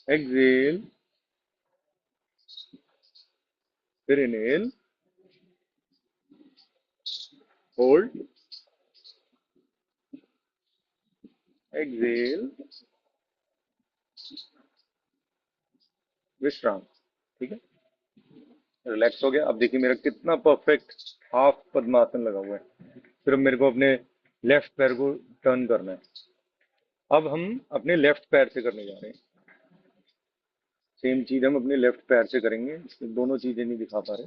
एक्सेल, फिर इनहेल, होल्ड, एक्सेल, विश्राम। ठीक है, रिलैक्स हो गया। अब देखिए मेरा कितना परफेक्ट हाफ पद्मासन लगा हुआ है। फिर अब मेरे को अपने लेफ्ट पैर को टर्न करना है। अब हम अपने लेफ्ट पैर से करने जा रहे हैं। सेम चीज हम अपने लेफ्ट पैर से करेंगे, इसमें दोनों चीजें नहीं दिखा पा रहे।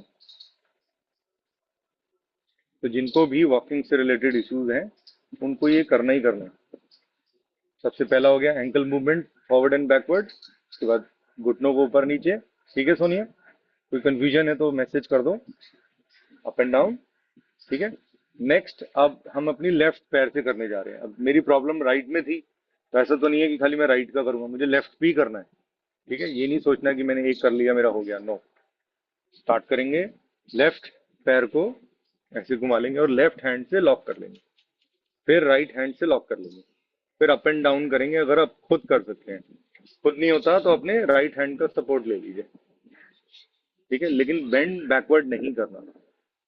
तो जिनको भी वॉकिंग से रिलेटेड इश्यूज हैं उनको ये करना ही करना है। सबसे पहला हो गया ankle movement, forward and backward. उसके बाद घुटनों को ऊपर नीचे। ठीक है सोनिया, कोई कंफ्यूजन है तो मैसेज कर दो। Up and down. ठीक है। नेक्स्ट अब हम अपनी लेफ्ट पैर से करने जा रहे हैं। अब मेरी प्रॉब्लम राइट में थी, तो ऐसा तो नहीं है कि खाली मैं राइट का करूंगा, मुझे लेफ्ट भी करना है। ठीक है, ये नहीं सोचना कि मैंने एक कर लिया मेरा हो गया, नो। स्टार्ट करेंगे, लेफ्ट पैर को ऐसे घुमा लेंगे और लेफ्ट हैंड से लॉक कर लेंगे, फिर राइट हैंड से लॉक कर लेंगे, फिर अप एंड डाउन करेंगे। अगर आप खुद कर सकते हैं, खुद नहीं होता तो अपने राइट हैंड का सपोर्ट ले लीजिए। ठीक है, लेकिन बेंड बैकवर्ड नहीं करना,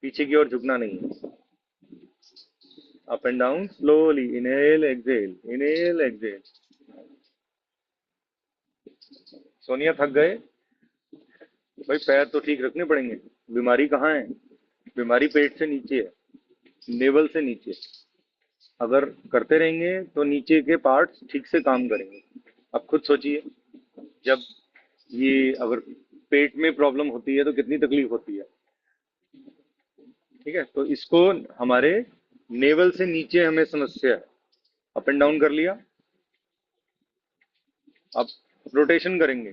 पीछे की ओर झुकना नहीं है। Up and down slowly, inhale exhale, inhale exhale. Sonia थक गए? भाई पैर तो ठीक रखने पड़ेंगे। बीमारी कहाँ है? बीमारी पेट से नीचे है, नेवल से नीचे। अगर करते रहेंगे तो नीचे के पार्ट्स ठीक से काम करेंगे। अब खुद सोचिए, जब ये अगर पेट में प्रॉब्लम होती है तो कितनी तकलीफ होती है। ठीक है, तो इसको हमारे नेवल से नीचे हमें समस्या है। अप एंड डाउन कर लिया। अब रोटेशन करेंगे,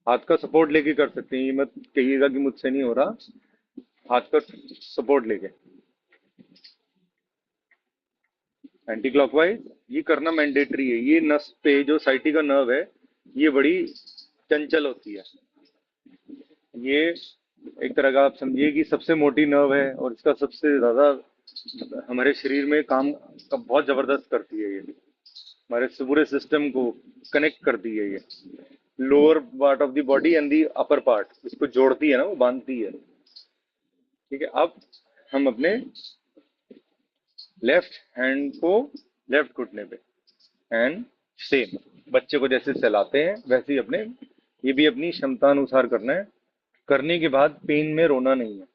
हाथ का सपोर्ट लेके कर सकते हैं, ये मत कहिएगा कि मुझसे नहीं हो रहा। हाथ का सपोर्ट लेके एंटी क्लॉकवाइज ये करना मैंडेटरी है। ये नस पे जो साइटिका नर्व है, ये बड़ी चंचल होती है। ये एक तरह का आप समझिए कि सबसे मोटी नर्व है और इसका सबसे ज्यादा हमारे शरीर में काम का बहुत जबरदस्त करती है। ये हमारे पूरे सिस्टम को कनेक्ट करती है। ये lower part of the body and the upper part, इसको जोड़ती है ना, वो बांधती है। ठीक है, अब हम अपने लेफ्ट हैंड को लेफ्ट घुटने पे एंड सेम बच्चे को जैसे सहलाते हैं वैसे ही अपने ये भी अपनी क्षमता अनुसार करना है। करने के बाद पेन में रोना नहीं है,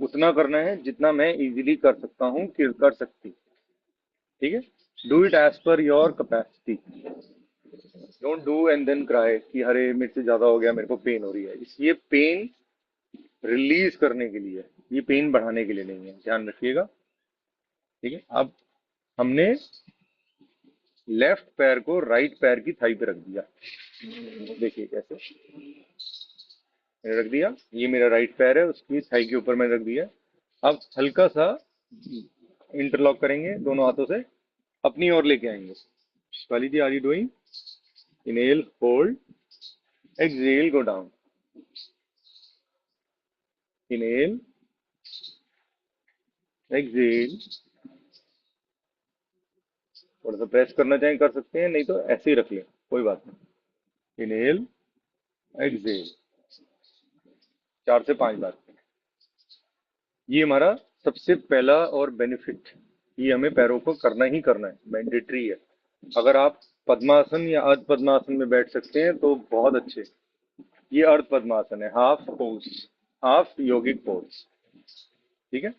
उतना करना है जितना मैं इजीली कर सकता हूँ, कर सकती। ठीक है, do it as per your capacity. Don't do and then cry कि अरे मेरे से ज्यादा हो गया, मेरे को पेन हो रही है। ये पेन रिलीज करने के लिए, ये पेन बढ़ाने के लिए नहीं है, ध्यान रखिएगा। ठीक है, अब हमने लेफ्ट पैर को राइट पैर की थाई पे रख दिया। देखिए कैसे मैंने रख दिया, ये मेरा राइट पैर है, उसकी थाई के ऊपर मैंने रख दिया। अब हल्का सा इंटरलॉक करेंगे दोनों हाथों से, अपनी ओर लेके आएंगे। Shivali ji, are you doing? Inhale, hold, exhale, go down. Inhale, exhale. थोड़ा सा प्रेस करना चाहें कर सकते हैं, नहीं तो ऐसे ही रख लें, कोई बात नहीं। इनहेल, एक्सहेल, 4 से 5 बार। ये हमारा सबसे पहला और बेनिफिट, ये हमें पैरों को करना ही करना है, मैंडेटरी है। अगर आप पद्मासन या अर्ध पद्मासन में बैठ सकते हैं तो बहुत अच्छे। ये अर्ध पद्मासन है, हाफ पोज, हाफ योगिक पोज। ठीक है,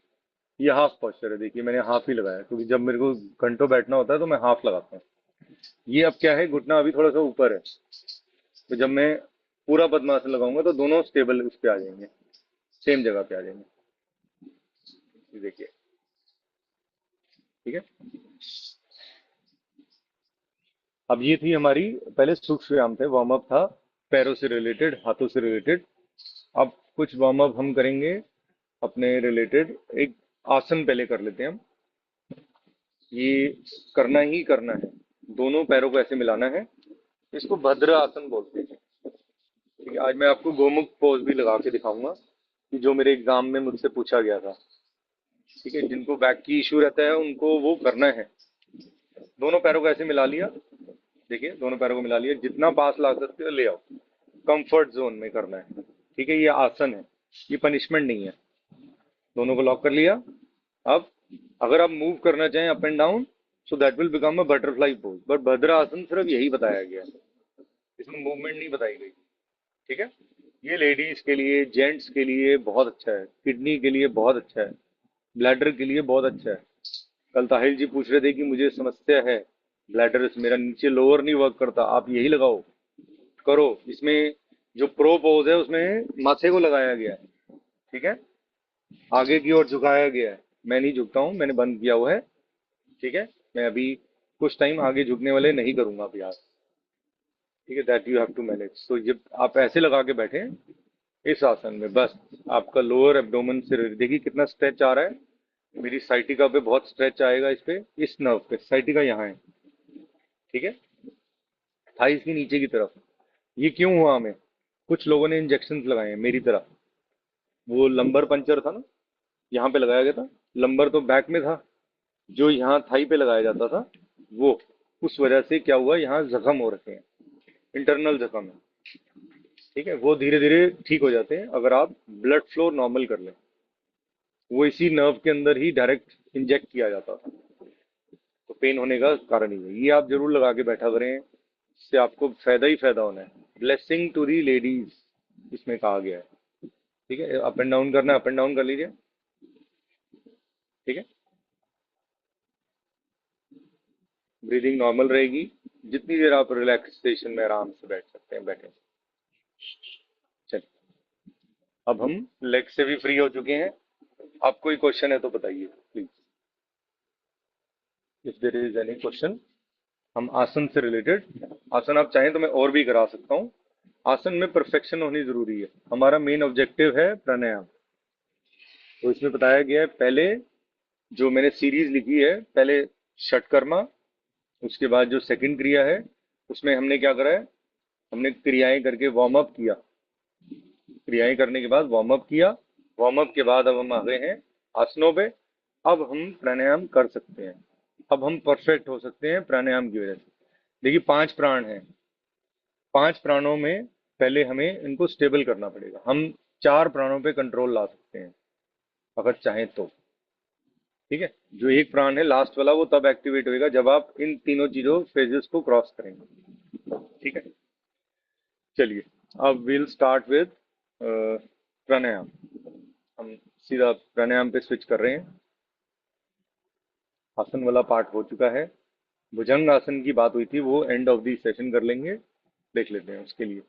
ये हाफ पोस्चर है। देखिए मैंने हाफ ही लगाया क्योंकि जब मेरे को घंटों बैठना होता है तो मैं हाफ लगाता हूँ। ये अब क्या है, घुटना अभी थोड़ा सा ऊपर है, तो जब मैं पूरा पद्मासन लगाऊंगा तो दोनों स्टेबल उस पे आ जाएंगे, सेम जगह पे आ जाएंगे। ये देखिए। ठीक है, अब ये थी हमारी पहले सूक्ष्म व्यायाम थे, वार्म अप था पैरों से रिलेटेड, हाथों से रिलेटेड। अब कुछ वार्म अप हम करेंगे अपने रिलेटेड। एक आसन पहले कर लेते हैं हम। ये करना ही करना है, दोनों पैरों को ऐसे मिलाना है। इसको भद्र आसन बोलते हैं। ठीक है, आज मैं आपको गोमुख पोज भी लगा के दिखाऊंगा कि जो मेरे एग्जाम में मुझसे पूछा गया था। ठीक है, जिनको बैक की इश्यू रहता है उनको वो करना है। दोनों पैरों को ऐसे मिला लिया। देखिए दोनों पैरों को मिला लिया, जितना पास ला सकते हो ले आओ, कंफर्ट जोन में करना है। ठीक है, ये आसन है, ये पनिशमेंट नहीं है। दोनों को लॉक कर लिया। अब अगर आप मूव करना चाहें up and down, so that will become a butterfly pose, but भद्र आसन सिर्फ यही बताया गया है, इसमें मूवमेंट नहीं बताई गई। ठीक है, ये लेडीज के लिए, जेंट्स के लिए बहुत अच्छा है, किडनी के लिए बहुत अच्छा है, ब्लैडर के लिए बहुत अच्छा है। कल ताहिल जी पूछ रहे थे कि मुझे समस्या है ब्लैडर से, मेरा नीचे लोअर नहीं वर्क करता, आप यही लगाओ, करो। इसमें जो प्रो पोज है उसमें माथे को लगाया गया है, ठीक है, आगे की ओर झुकाया गया है। मैं नहीं झुकता हूँ, मैंने बंद किया हुआ है, ठीक है। मैं अभी कुछ टाइम आगे झुकने वाले नहीं करूंगा अभ्यास, ठीक है। That you have to manage. तो ये आप ऐसे लगा के बैठे हैं इस आसन में, बस आपका लोअर एब्डोमेन से देखिए कितना स्ट्रेच आ रहा है। मेरी साइटिका पे बहुत स्ट्रेच आएगा, इस पे, इस नर्व पे, साइटिका यहाँ है, ठीक है, थाइस के नीचे की तरफ। ये क्यों हुआ हमें? कुछ लोगों ने इंजेक्शन लगाए हैं मेरी तरह। वो लंबर पंचर था ना, यहाँ पे लगाया गया था। लंबर तो बैक में था, जो यहाँ थाई पे लगाया जाता था, वो उस वजह से क्या हुआ, यहाँ जख्म हो रखे हैं, इंटरनल जख्म है, ठीक है। वो धीरे धीरे ठीक हो जाते हैं अगर आप ब्लड फ्लो नॉर्मल कर लें। वो इसी नर्व के अंदर ही डायरेक्ट इंजेक्ट किया जाता था, तो पेन होने का कारण ही है। ये आप जरूर लगा के बैठा करें, इससे आपको फायदा ही फायदा होना है। ब्लेसिंग टू दी लेडीज इसमें कहा गया है, ठीक है। अप एंड डाउन करना है, अप एंड डाउन कर लीजिए, ठीक है। ब्रीदिंग नॉर्मल रहेगी, जितनी देर आप रिलैक्सेशन में आराम से बैठ सकते हैं बैठे। चलिए, अब हम लेग से भी फ्री हो चुके हैं। आप कोई क्वेश्चन है तो बताइए please, if there is any question. हम आसन से रिलेटेड, आसन आप चाहें तो मैं और भी करा सकता हूँ। आसन में परफेक्शन होनी जरूरी है, हमारा मेन ऑब्जेक्टिव है प्राणायाम। तो इसमें बताया गया है, पहले जो मैंने सीरीज लिखी है, पहले षटकर्मा, उसके बाद जो सेकंड क्रिया है उसमें हमने क्या करा है, हमने क्रियाएं करके वार्म अप किया, क्रियाएं करने के बाद वार्म अप किया, वार्म अप के बाद अब हम आ गए हैं आसनों पे। अब हम प्राणायाम कर सकते हैं, अब हम परफेक्ट हो सकते हैं प्राणायाम की वजह से। देखिए 5 प्राण हैं, 5 प्राणों में पहले हमें इनको स्टेबल करना पड़ेगा। हम 4 प्राणों पे कंट्रोल ला सकते हैं अगर चाहें तो, ठीक है। जो एक प्राण है लास्ट वाला, वो तब एक्टिवेट होएगा जब आप इन तीनों चीजों फेजेस को क्रॉस करेंगे, ठीक है। चलिए, अब विल स्टार्ट विद प्राणायाम। हम सीधा प्राणायाम पे स्विच कर रहे हैं। आसन वाला पार्ट हो चुका है, भुजंग आसन की बात हुई थी, वो एंड ऑफ दी सेशन कर लेंगे, देख लेते हैं उसके लिए,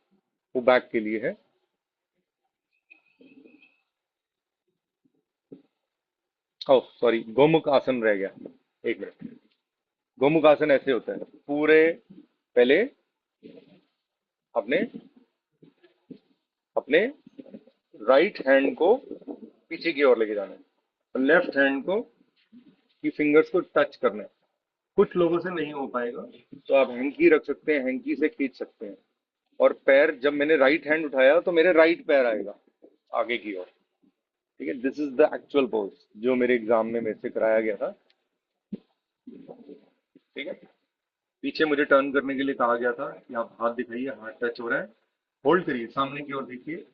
वो बैक के लिए है। ओह सॉरी, गोमुख आसन रह गया, एक मिनट। गोमुख आसन ऐसे होता है, पूरे पहले अपने अपने राइट हैंड को पीछे की ओर लेके जाना है, और लेफ्ट हैंड को की फिंगर्स को टच करना है। कुछ लोगों से नहीं हो पाएगा, तो आप हैंकी रख सकते हैं, हैंकी से खींच सकते हैं। और पैर, जब मैंने राइट हैंड उठाया तो मेरे राइट पैर आएगा आगे की ओर, ठीक है। This is the actual pose जो मेरे एग्जाम में मेरे से कराया गया था, ठीक है। पीछे मुझे टर्न करने के लिए कहा गया था कि आप हाथ दिखाइए, हाथ टच हो रहा है, होल्ड करिए, सामने की ओर देखिए।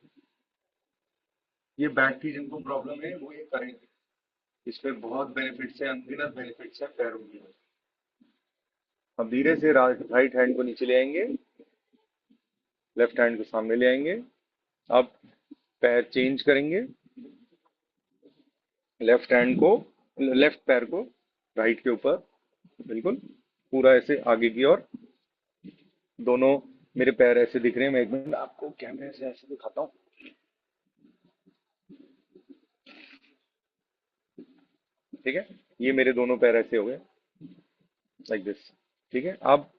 ये बैक की जिनको प्रॉब्लम है वो ये करेंगे, इसमें बहुत बेनिफिट्स है, अनगिनत बेनिफिट्स है पैरों की। हम धीरे से राइट हैंड को नीचे ले आएंगे, लेफ्ट हैंड को सामने ले आएंगे। अब पैर चेंज करेंगे, लेफ्ट हैंड को, लेफ्ट पैर को राइट के ऊपर, बिल्कुल पूरा ऐसे आगे की ओर। दोनों मेरे पैर ऐसे दिख रहे हैं, मैं एक मिनट आपको कैमरे से ऐसे दिखाता हूँ, ठीक है। ये मेरे दोनों पैर ऐसे हो गए, लाइक दिस, ठीक है। अब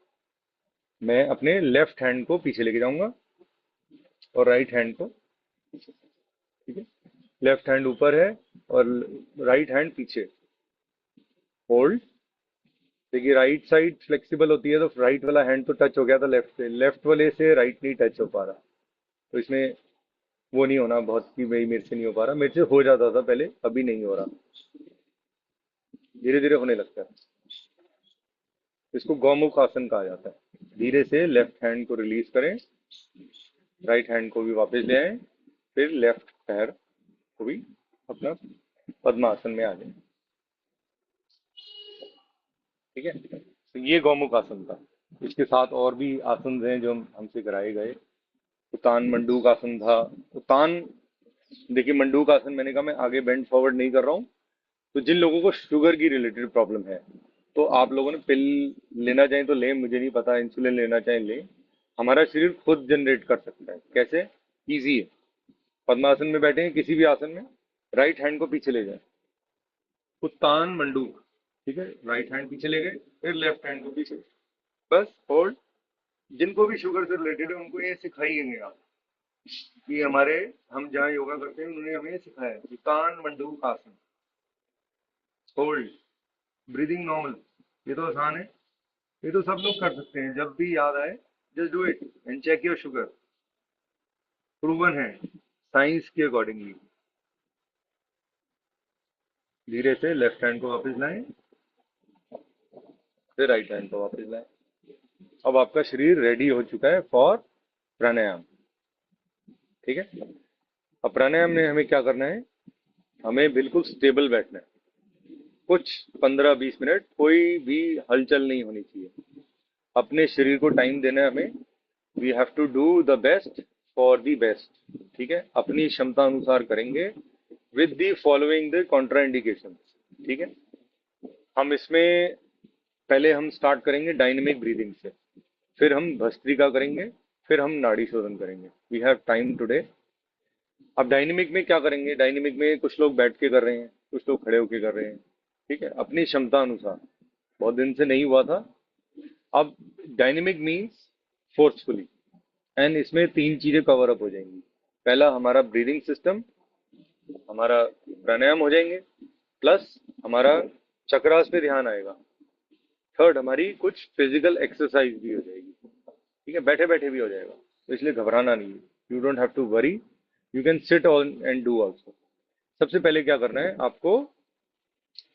मैं अपने लेफ्ट हैंड को पीछे लेके जाऊंगा और राइट हैंड को, ठीक है। लेफ्ट हैंड ऊपर है और राइट हैंड पीछे, होल्ड। देखिए राइट साइड फ्लेक्सिबल होती है, तो राइट वाला हैंड तो टच हो गया था लेफ्ट से, लेफ्ट वाले से राइट नहीं टच हो पा रहा। तो इसमें वो नहीं होना बहुत कि भाई मेरे से नहीं हो पा रहा, मेरे से हो जाता था पहले, अभी नहीं हो रहा, धीरे धीरे होने लगता है। इसको गौमुख आसन कहा जाता है। धीरे से लेफ्ट हैंड को रिलीज करें, राइट हैंड को भी वापस ले आए, फिर लेफ्ट पैर को भी अपना पद्मासन में आ जाए, ठीक है। तो ये गौमुख आसन था। इसके साथ और भी आसन हैं जो हमसे कराए गए। उतान मंडूक आसन था। उतान, देखिए मंडूक आसन मैंने कहा मैं आगे बेंड फॉरवर्ड नहीं कर रहा हूँ। तो जिन लोगों को शुगर की रिलेटेड प्रॉब्लम है, तो आप लोगों ने पिल लेना चाहें तो लें, मुझे नहीं पता, इंसुलिन लेना चाहें लें। हमारा शरीर खुद जनरेट कर सकता है। कैसे? इजी है। पद्मासन में बैठे हैं, किसी भी आसन में, राइट हैंड को पीछे ले जाए, उत्तान मंडूक, ठीक है, राइट हैंड पीछे ले गए, फिर लेफ्ट हैंड को पीछे, बस होल्ड। जिनको भी शुगर से रिलेटेड है उनको ये सिखाइएंगे आप, कि हमारे, हम जहाँ योगा करते हैं उन्होंने हमें सिखाया है, उत्तान मंडूक आसन, होल्ड, ब्रीदिंग नॉर्मल। ये तो आसान है, ये तो सब लोग कर सकते हैं, जब भी याद आए just do it and check your sugar. Proven है साइंस के अकॉर्डिंगली। धीरे से लेफ्ट हैंड को वापस लाएं, फिर राइट हैंड को वापस लाएं। अब आपका शरीर रेडी हो चुका है फॉर प्राणायाम। ठीक है। अब प्राणायाम में हमें क्या करना है? हमें बिल्कुल स्टेबल बैठना है। कुछ 15-20 मिनट कोई भी हलचल नहीं होनी चाहिए। अपने शरीर को टाइम देना है हमें। We have to do the best for the best. ठीक है, अपनी क्षमता अनुसार करेंगे with the following the contraindication. ठीक है। हम इसमें पहले हम स्टार्ट करेंगे डायनेमिक ब्रीदिंग से, फिर हम भस्त्रिका करेंगे, फिर हम नाड़ी शोधन करेंगे। We have time today. अब डायनेमिक में क्या करेंगे? डायनेमिक में कुछ लोग बैठ के कर रहे हैं, कुछ लोग खड़े होके कर रहे हैं। ठीक है, अपनी क्षमता अनुसार। बहुत दिन से नहीं हुआ था। अब डायनेमिक मीन्स फोर्सफुली, एंड इसमें 3 चीजें कवर अप हो जाएंगी। पहला, हमारा ब्रीदिंग सिस्टम, हमारा प्राणायाम हो जाएंगे, प्लस हमारा चक्रास पे ध्यान आएगा। थर्ड, हमारी कुछ फिजिकल एक्सरसाइज भी हो जाएगी। ठीक है, बैठे बैठे भी हो जाएगा, तो इसलिए घबराना नहीं है। You don't have to worry, you can sit on and do also. सबसे पहले क्या करना है आपको?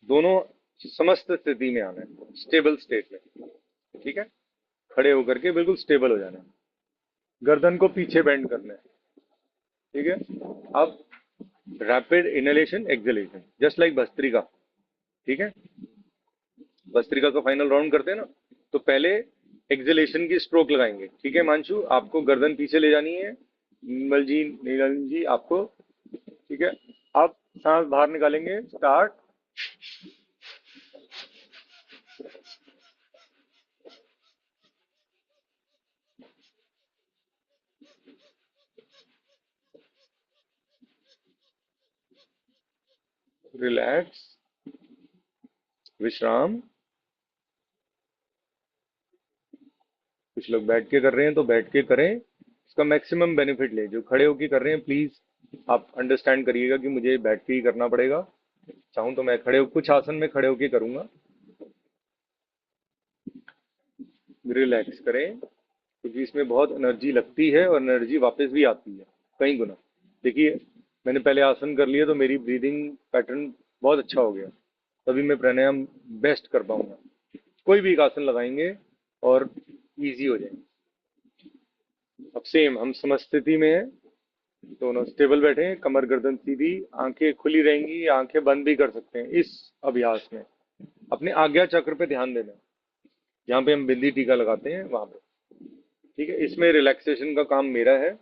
दोनों समस्त स्थिति में आना है, स्टेबल स्टेट में। ठीक है, खड़े होकर के बिल्कुल स्टेबल हो जाना है। गर्दन को पीछे बेंड करना है। ठीक है। अब rapid inhalation exhalation, just like bhastrika. ठीक है, भस्त्रिका का फाइनल राउंड करते हैं ना, तो पहले एक्सहेलेशन की स्ट्रोक लगाएंगे। ठीक है मांशु, आपको गर्दन पीछे ले जानी है। निर्मल जी, नीलम जी, आपको। ठीक है, आप सांस बाहर निकालेंगे। स्टार्ट। रिलैक्स, विश्राम। कुछ लोग बैठ के कर रहे हैं तो बैठ के करें, इसका मैक्सिमम बेनिफिट लें। जो खड़े होके कर रहे हैं प्लीज आप अंडरस्टैंड करिएगा कि मुझे बैठ के ही करना पड़ेगा। चाहूँ तो मैं कुछ आसन में खड़े होके करूंगा। रिलैक्स करें, क्योंकि इसमें बहुत एनर्जी लगती है और एनर्जी वापस भी आती है कई गुना। देखिए, मैंने पहले आसन कर लिया तो मेरी ब्रीदिंग पैटर्न बहुत अच्छा हो गया, तभी मैं प्राणायाम बेस्ट कर पाऊंगा। कोई भी एक आसन लगाएंगे और इजी हो जाएंगे। अब सेम हम समस्थिति में हैं, दोनों स्टेबल बैठे हैं, कमर गर्दन सीधी, आंखें खुली रहेंगी, आंखें बंद भी कर सकते हैं। इस अभ्यास में अपने आज्ञा चक्र पे ध्यान देना है, जहाँ पे हम बिंदी टीका लगाते हैं वहां पे। ठीक है, इसमें रिलैक्सेशन का काम मेरा है।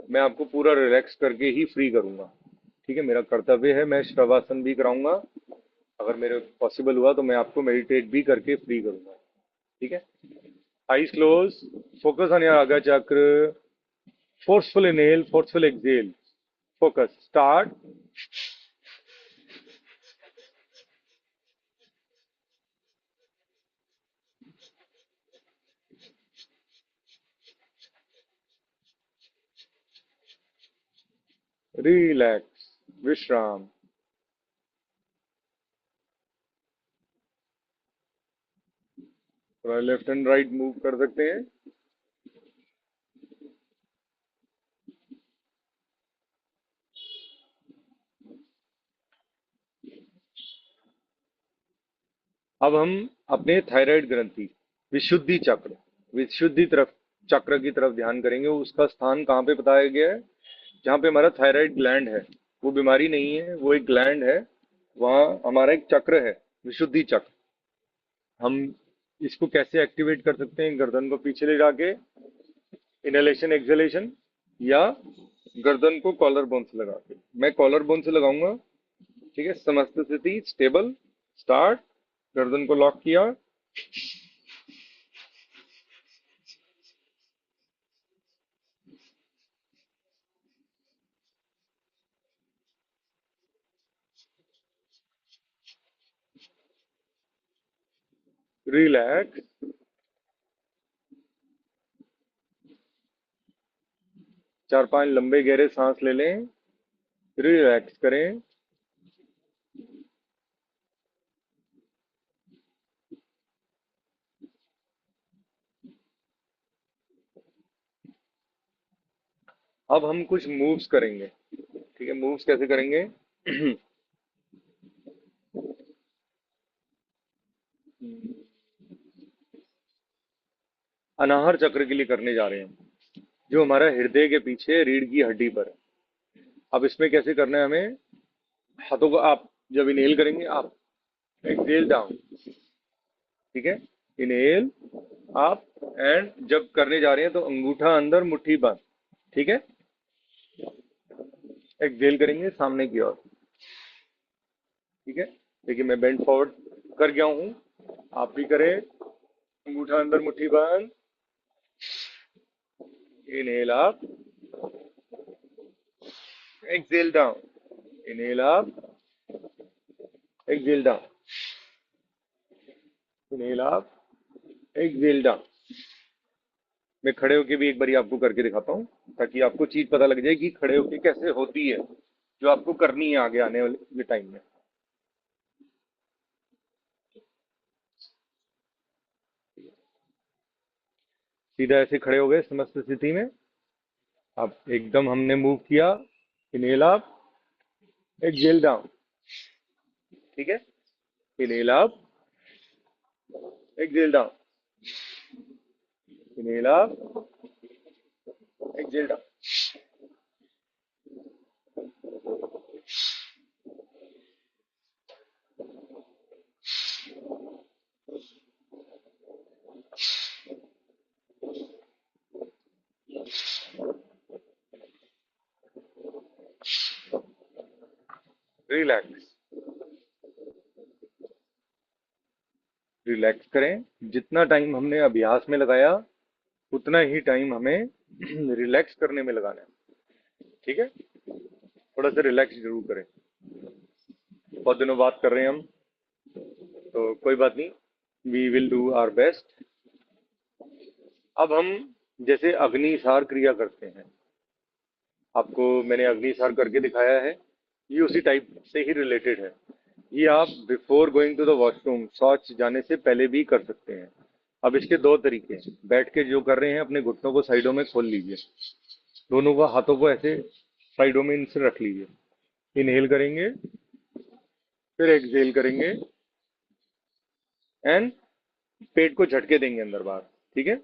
मैं आपको पूरा रिलैक्स करके ही फ्री करूंगा। ठीक है, मेरा कर्तव्य है। मैं शवासन भी कराऊंगा, अगर मेरे पॉसिबल हुआ तो मैं आपको मेडिटेट भी करके फ्री करूंगा। ठीक है, eyes close, focus on your आज्ञा चक्र, forceful inhale, forceful exhale, focus, start. Relax, विश्राम। थोड़ा लेफ्ट एंड राइट मूव कर सकते हैं। अब हम अपने थायराइड ग्रंथि, विशुद्धि चक्र, विशुद्धि तरफ, चक्र की तरफ ध्यान करेंगे। उसका स्थान कहाँ पे बताया गया है? जहाँ पे हमारा थायराइड ग्लैंड है। वो बीमारी नहीं है, वो एक ग्लैंड है। वहाँ हमारा एक चक्र है, विशुद्धि चक्र। हम इसको कैसे एक्टिवेट कर सकते हैं? गर्दन को पीछे ले जाके इनहेलेशन एक्सहेलेशन, या गर्दन को कॉलर बोन से लगा के। मैं कॉलर बोन से लगाऊंगा। ठीक है, समस्त स्थिति स्टेबल, स्टार्ट। गर्दन को लॉक किया, रिलैक्स। 4-5 लंबे गहरे सांस ले लें। रिलैक्स करें। अब हम कुछ मूव्स करेंगे। ठीक है, मूव्स कैसे करेंगे? अनाहर चक्र के लिए करने जा रहे हैं, जो हमारा हृदय के पीछे रीढ़ की हड्डी पर है। अब इसमें कैसे करना है हमें? हाथों को आप जब इनहेल करेंगे, आप एक्सहेल डाउन। ठीक है, इनहेल आप, एंड जब करने जा रहे हैं तो अंगूठा अंदर, मुट्ठी बंद। ठीक है, एक्सहेल करेंगे सामने की ओर। ठीक है, देखिए मैं बेंड फॉरवर्ड कर गया हूँ, आप भी करें। अंगूठा अंदर, मुट्ठी बंद। Inhale up, exhale down. Inhale up, exhale down. Inhale up, exhale down. मैं खड़े होके भी एक बारी आपको करके दिखाता हूँ, ताकि आपको चीज पता लग जाए कि खड़े होके कैसे होती है, जो आपको करनी है आगे आने वाले टाइम में। सीधा ऐसे खड़े हो गए समस्त स्थिति में। अब एकदम हमने मूव किया। Inhale up, exhale down. ठीक है, inhale up, exhale down. Inhale up, exhale down. Relax. Relax करें। जितना टाइम हमने अभ्यास में लगाया, उतना ही टाइम हमें रिलैक्स करने में लगाना है। ठीक है, थोड़ा सा रिलैक्स जरूर करें। बहुत दिनों बात कर रहे हैं हम, तो कोई बात नहीं, we will do our best. अब हम जैसे अग्निसार क्रिया करते हैं, आपको मैंने अग्निसार करके दिखाया है, ये उसी टाइप से ही रिलेटेड है। ये आप before going to the washroom, शौच जाने से पहले भी कर सकते हैं। अब इसके दो तरीके हैं। बैठ के जो कर रहे हैं, अपने घुटनों को साइडों में खोल लीजिए, दोनों को हाथों को ऐसे साइडों में इनसे रख लीजिए। इनहेल करेंगे, फिर एक्सहेल करेंगे, एंड पेट को झटके देंगे अंदर बाहर। ठीक है,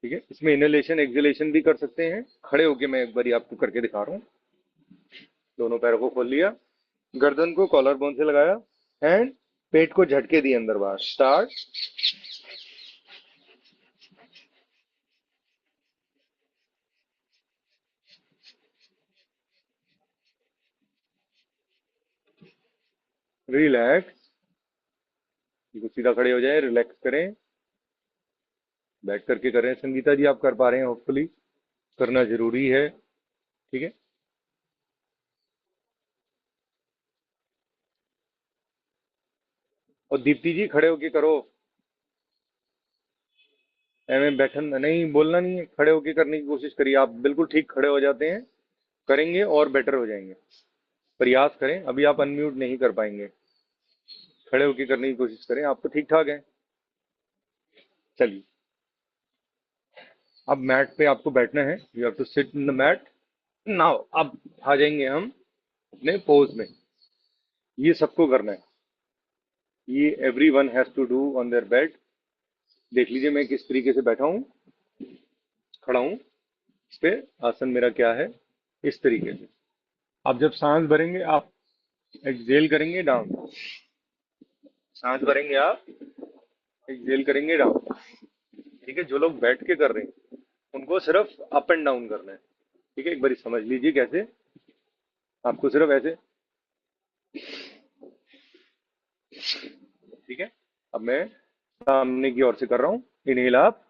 ठीक है, इसमें इनहेलेशन एक्सहेलेशन भी कर सकते हैं। खड़े होके मैं एक बारी आपको करके दिखा रहा हूँ। दोनों पैरों को खोल लिया, गर्दन को कॉलर बोन से लगाया, एंड पेट को झटके दिए अंदर बाहर। स्टार्ट। रिलैक्स। बिल्कुल सीधा खड़े हो जाए, रिलैक्स करें। बैठ करके कर रहे हैं संगीता जी, आप कर पा रहे हैं, होपफुली करना जरूरी है। ठीक है, और दीप्ति जी खड़े होके करो। एम बैठन नहीं, बोलना नहीं है, खड़े होके करने की कोशिश करिए। आप बिल्कुल ठीक खड़े हो जाते हैं, करेंगे और बेटर हो जाएंगे। प्रयास करें, अभी आप अनम्यूट नहीं कर पाएंगे। खड़े होके करने की कोशिश करें, आप तो ठीक ठाक हैं। चलिए, अब मैट पे आपको बैठना है। You have to sit in the mat now. अब आ जाएंगे हम अपने पोज में। ये सबको करना है, ये everyone has to do on their bed. देख लीजिए मैं किस तरीके से बैठा हूँ, खड़ा हूँ। इस पे आसन मेरा क्या है, इस तरीके से। आप जब सांस भरेंगे, आप एक्सहेल करेंगे डाउन। सांस भरेंगे आप, एक्सहेल करेंगे डाउन। ठीक है, जो लोग बैठ के कर रहे हैं, उनको सिर्फ अप एंड डाउन करना है। ठीक है, एक बार समझ लीजिए कैसे। आपको सिर्फ ऐसे। ठीक है, अब मैं सामने की ओर से कर रहा हूँ। इनहेल आप,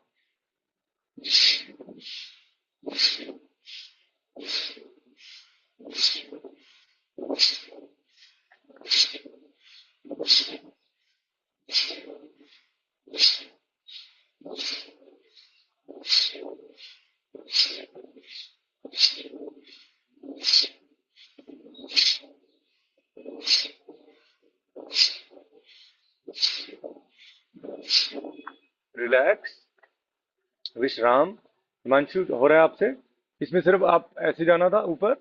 रिलैक्स, विश्राम। हिमांशु, हो रहा है आपसे? इसमें सिर्फ आप ऐसे जाना था ऊपर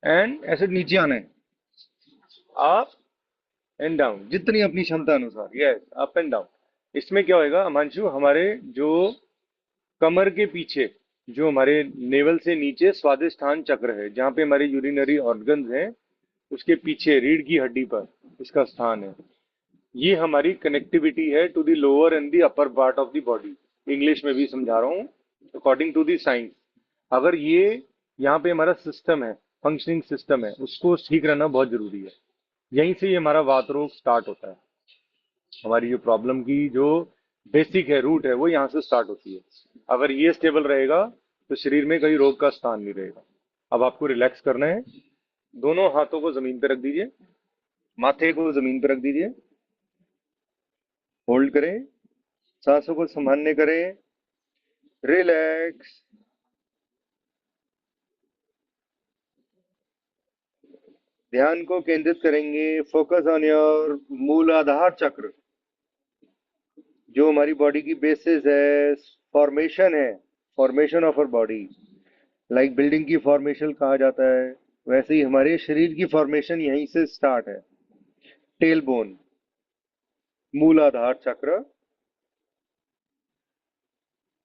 एंड ऐसे नीचे आना है, अप एंड डाउन, जितनी अपनी क्षमता अनुसार। Yes, up and down. इसमें क्या होएगा हिमांशु, हमारे जो कमर के पीछे, जो हमारे नेवल से नीचे स्वादिष्ठान चक्र है, जहाँ पे हमारे यूरिनरी ऑर्गन्स हैं, उसके पीछे रीढ़ की हड्डी पर इसका स्थान है। ये हमारी कनेक्टिविटी है to the lower and the upper part of the body. English में भी समझा रहा हूँ, अकॉर्डिंग टू द साइंस। अगर ये यहाँ पे हमारा सिस्टम है, फंक्शनिंग सिस्टम है, उसको ठीक रहना बहुत जरूरी है। यहीं से ये हमारा वात रोग स्टार्ट होता है। हमारी जो प्रॉब्लम की जो बेसिक है, रूट है, वो यहाँ से स्टार्ट होती है। अगर ये स्टेबल रहेगा तो शरीर में कहीं रोग का स्थान नहीं रहेगा। अब आपको रिलैक्स करना है। दोनों हाथों को जमीन पर रख दीजिए, माथे को जमीन पर रख दीजिए, होल्ड करें, सांसों को संभालने करें, रिलैक्स। ध्यान को केंद्रित करेंगे, फोकस ऑन योर मूलाधार चक्र, जो हमारी बॉडी की बेसिस है, फॉर्मेशन है, formation of our body. Like building की फॉर्मेशन कहा जाता है, वैसे ही हमारे शरीर की फॉर्मेशन यहीं से स्टार्ट है। टेल बोन, मूलाधार चक्र।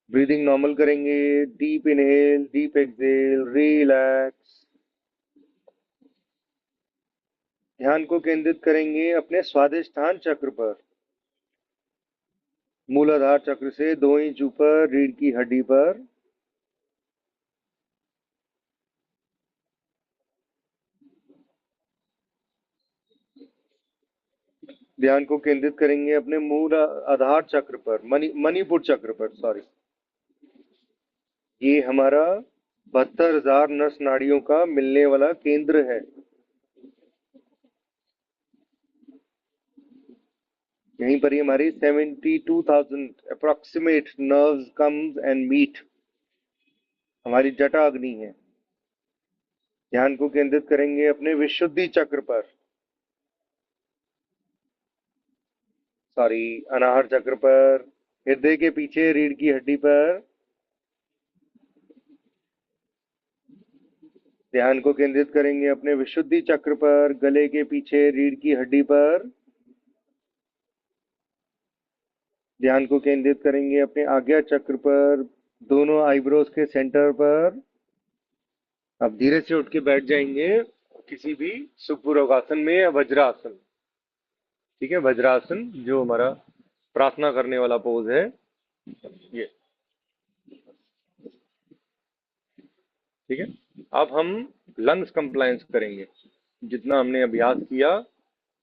ब्रीदिंग नॉर्मल करेंगे, deep inhale, deep exhale, relax. ध्यान को केंद्रित करेंगे अपने स्वादिष्ठान चक्र पर, मूलाधार चक्र से 2 इंच ऊपर रीढ़ की हड्डी पर। ध्यान को केंद्रित करेंगे अपने मूल आधार चक्र पर, मणिपुर चक्र पर, सॉरी। ये हमारा 72,000 नस नाड़ियों का मिलने वाला केंद्र है। यहीं पर ही हमारी 72,000 approximate nerves comes and meet, हमारी जटा अग्नि है। ध्यान को केंद्रित करेंगे अपने विशुद्धि चक्र पर, सॉरी, अनाहर चक्र पर, हृदय के पीछे रीढ़ की हड्डी पर। ध्यान को केंद्रित करेंगे अपने विशुद्धि चक्र पर, गले के पीछे रीढ़ की हड्डी पर। ध्यान को केंद्रित करेंगे अपने आज्ञा चक्र पर, दोनों आईब्रोज के सेंटर पर। अब धीरे से उठ के बैठ जाएंगे किसी भी सुखपूर्वकासन में या वज्रासन। ठीक है, वज्रासन जो हमारा प्रार्थना करने वाला पोज है, ये। ठीक है, अब हम लंग्स कंप्लायंस करेंगे। जितना हमने अभ्यास किया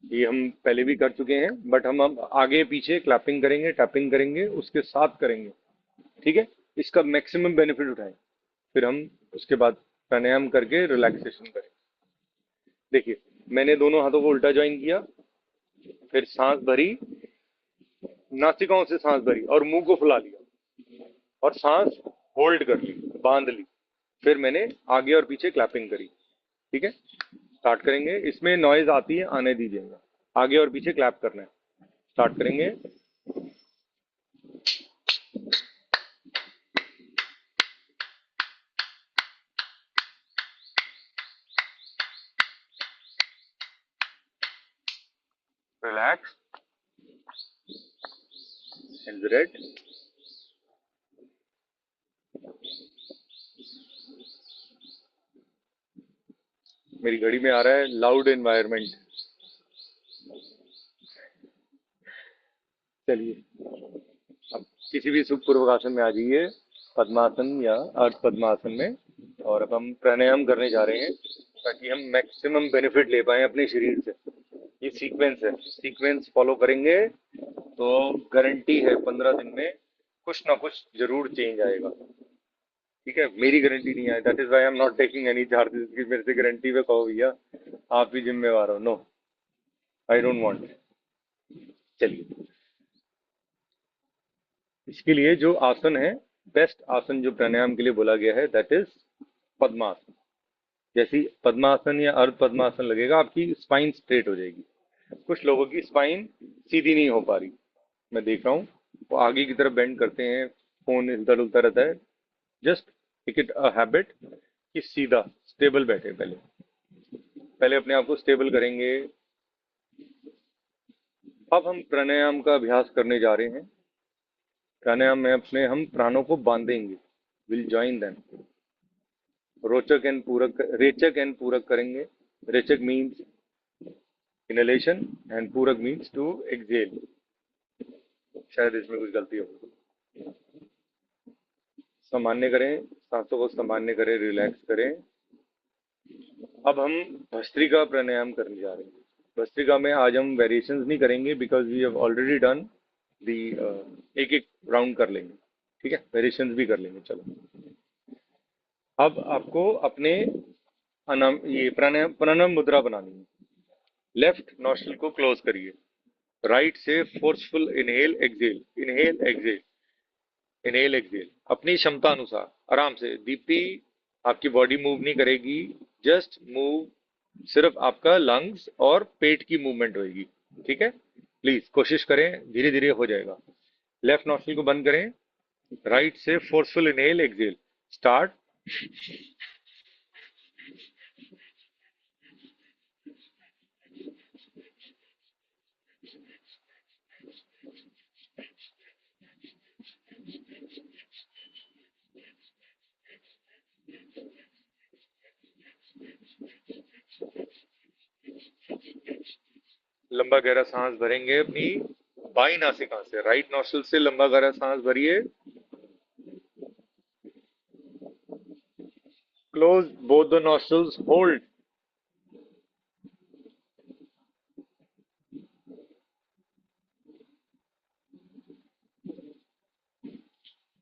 ये हम पहले भी कर चुके हैं, बट हम अब आगे पीछे क्लैपिंग करेंगे, टैपिंग करेंगे, उसके साथ करेंगे। ठीक है, इसका मैक्सिमम बेनिफिट उठाएं। फिर हम उसके बाद प्राणायाम करके रिलैक्सेशन करें। देखिए, मैंने दोनों हाथों को उल्टा ज्वाइन किया, फिर सांस भरी, नासिकाओं से सांस भरी और मुंह को फुला लिया और सांस होल्ड कर ली, बांध ली। फिर मैंने आगे और पीछे क्लैपिंग करी। ठीक है, स्टार्ट करेंगे। इसमें नॉइज आती है, आने दीजिएगा। आगे और पीछे क्लैप करना है। स्टार्ट करेंगे। रिलैक्स, एक्सलेट। मेरी घड़ी में आ रहा है लाउड एनवायरनमेंट। चलिए, अब किसी भी सुख पूर्वक आसन में आ जाइए, पद्मासन या अर्ध पद्मासन में। और अब हम प्राणायाम करने जा रहे हैं ताकि हम मैक्सिमम बेनिफिट ले पाए अपने शरीर से। ये सीक्वेंस है, सीक्वेंस फॉलो करेंगे। तो गारंटी है 15 दिन में कुछ ना कुछ जरूर चेंज आएगा। ठीक है, मेरी गारंटी नहीं है, that is why I am not taking any charges कि मेरे से गारंटी पे कहो भैया आप भी जिम्मेवार हो। No, I don't want. चलिए, इसके लिए जो आसन है, बेस्ट आसन जो प्राणायाम के लिए बोला गया है दैट इज पद्मासन। जैसे ही पद्मासन या अर्ध पद्मासन लगेगा आपकी स्पाइन स्ट्रेट हो जाएगी। कुछ लोगों की स्पाइन सीधी नहीं हो पा रही, मैं देख रहा हूँ, वो आगे की तरफ बेंड करते हैं, फोन इधर उधर रहता है। Just make it a habit कि सीधा स्टेबल बैठे। पहले पहले अपने आप को स्टेबल करेंगे। अब हम प्राणायाम का अभ्यास करने जा रहे हैं। प्राणायाम में अपने हम प्राणों को बांधेंगे, विल जॉइन देम। रोचक एंड पूरक, रेचक एंड पूरक करेंगे। रेचक मीन्स इनहेलेशन एंड पूरक मीन्स टू एक्सेल। शायद इसमें कुछ गलती हो। सामान्य करें, सांसों को सामान्य करें, रिलैक्स करें। अब हम भस्त्रिका प्राणायाम करने जा रहे हैं। भस्त्रिका में आज हम वेरिएशंस नहीं करेंगे because we have already done the, एक एक राउंड कर लेंगे। ठीक है, वेरिएशंस भी कर लेंगे। चलो, अब आपको अपने अनाम ये प्राणायाम प्राणायाम मुद्रा बनानी है। लेफ्ट नॉस्ट्रिल को क्लोज करिए, राइट से forceful inhale exhale, inhale exhale, inhale exhale अपनी क्षमता अनुसार आराम से। दीप्ति, आपकी बॉडी मूव नहीं करेगी, जस्ट मूव, सिर्फ आपका लंग्स और पेट की मूवमेंट होगी। ठीक है, प्लीज कोशिश करें, धीरे धीरे हो जाएगा। लेफ्ट नॉस्ट्रिल को बंद करें, राइट से फोर्सफुल इनहेल एक्सेल, स्टार्ट। लंबा गहरा सांस भरेंगे अपनी बाई नासिका से, राइट नॉस्ट्रिल से लंबा गहरा सांस भरिए, close both the nostrils, hold.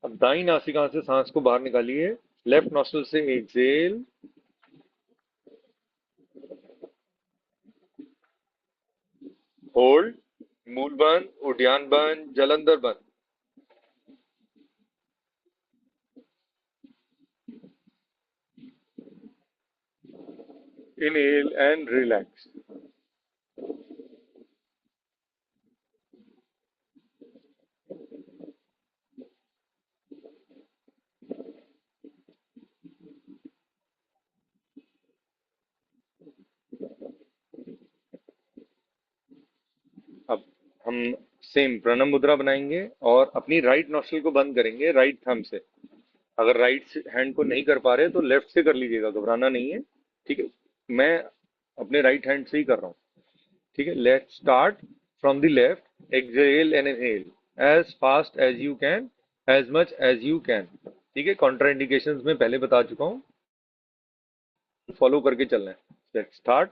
अब दाई नासिका से सांस को बाहर निकालिए, लेफ्ट नॉस्ट्रिल से एक्सेल, होल्ड, मूल बंद, उद्यान बंद, जलंधर बंद। Inhale and relax. अब हम सेम प्रणम मुद्रा बनाएंगे और अपनी राइट नॉस्ट्रिल को बंद करेंगे राइट थंब से। अगर राइट हैंड को नहीं कर पा रहे तो लेफ्ट से कर लीजिएगा, घबराना नहीं है। ठीक है, मैं अपने राइट हैंड से ही कर रहा हूँ। ठीक है, let's start from the left, exhale and inhale as fast as you can, as much as you can. ठीक है, कॉन्ट्राइंडिकेशंस में पहले बता चुका हूँ, फॉलो करके चलना है। Let's start.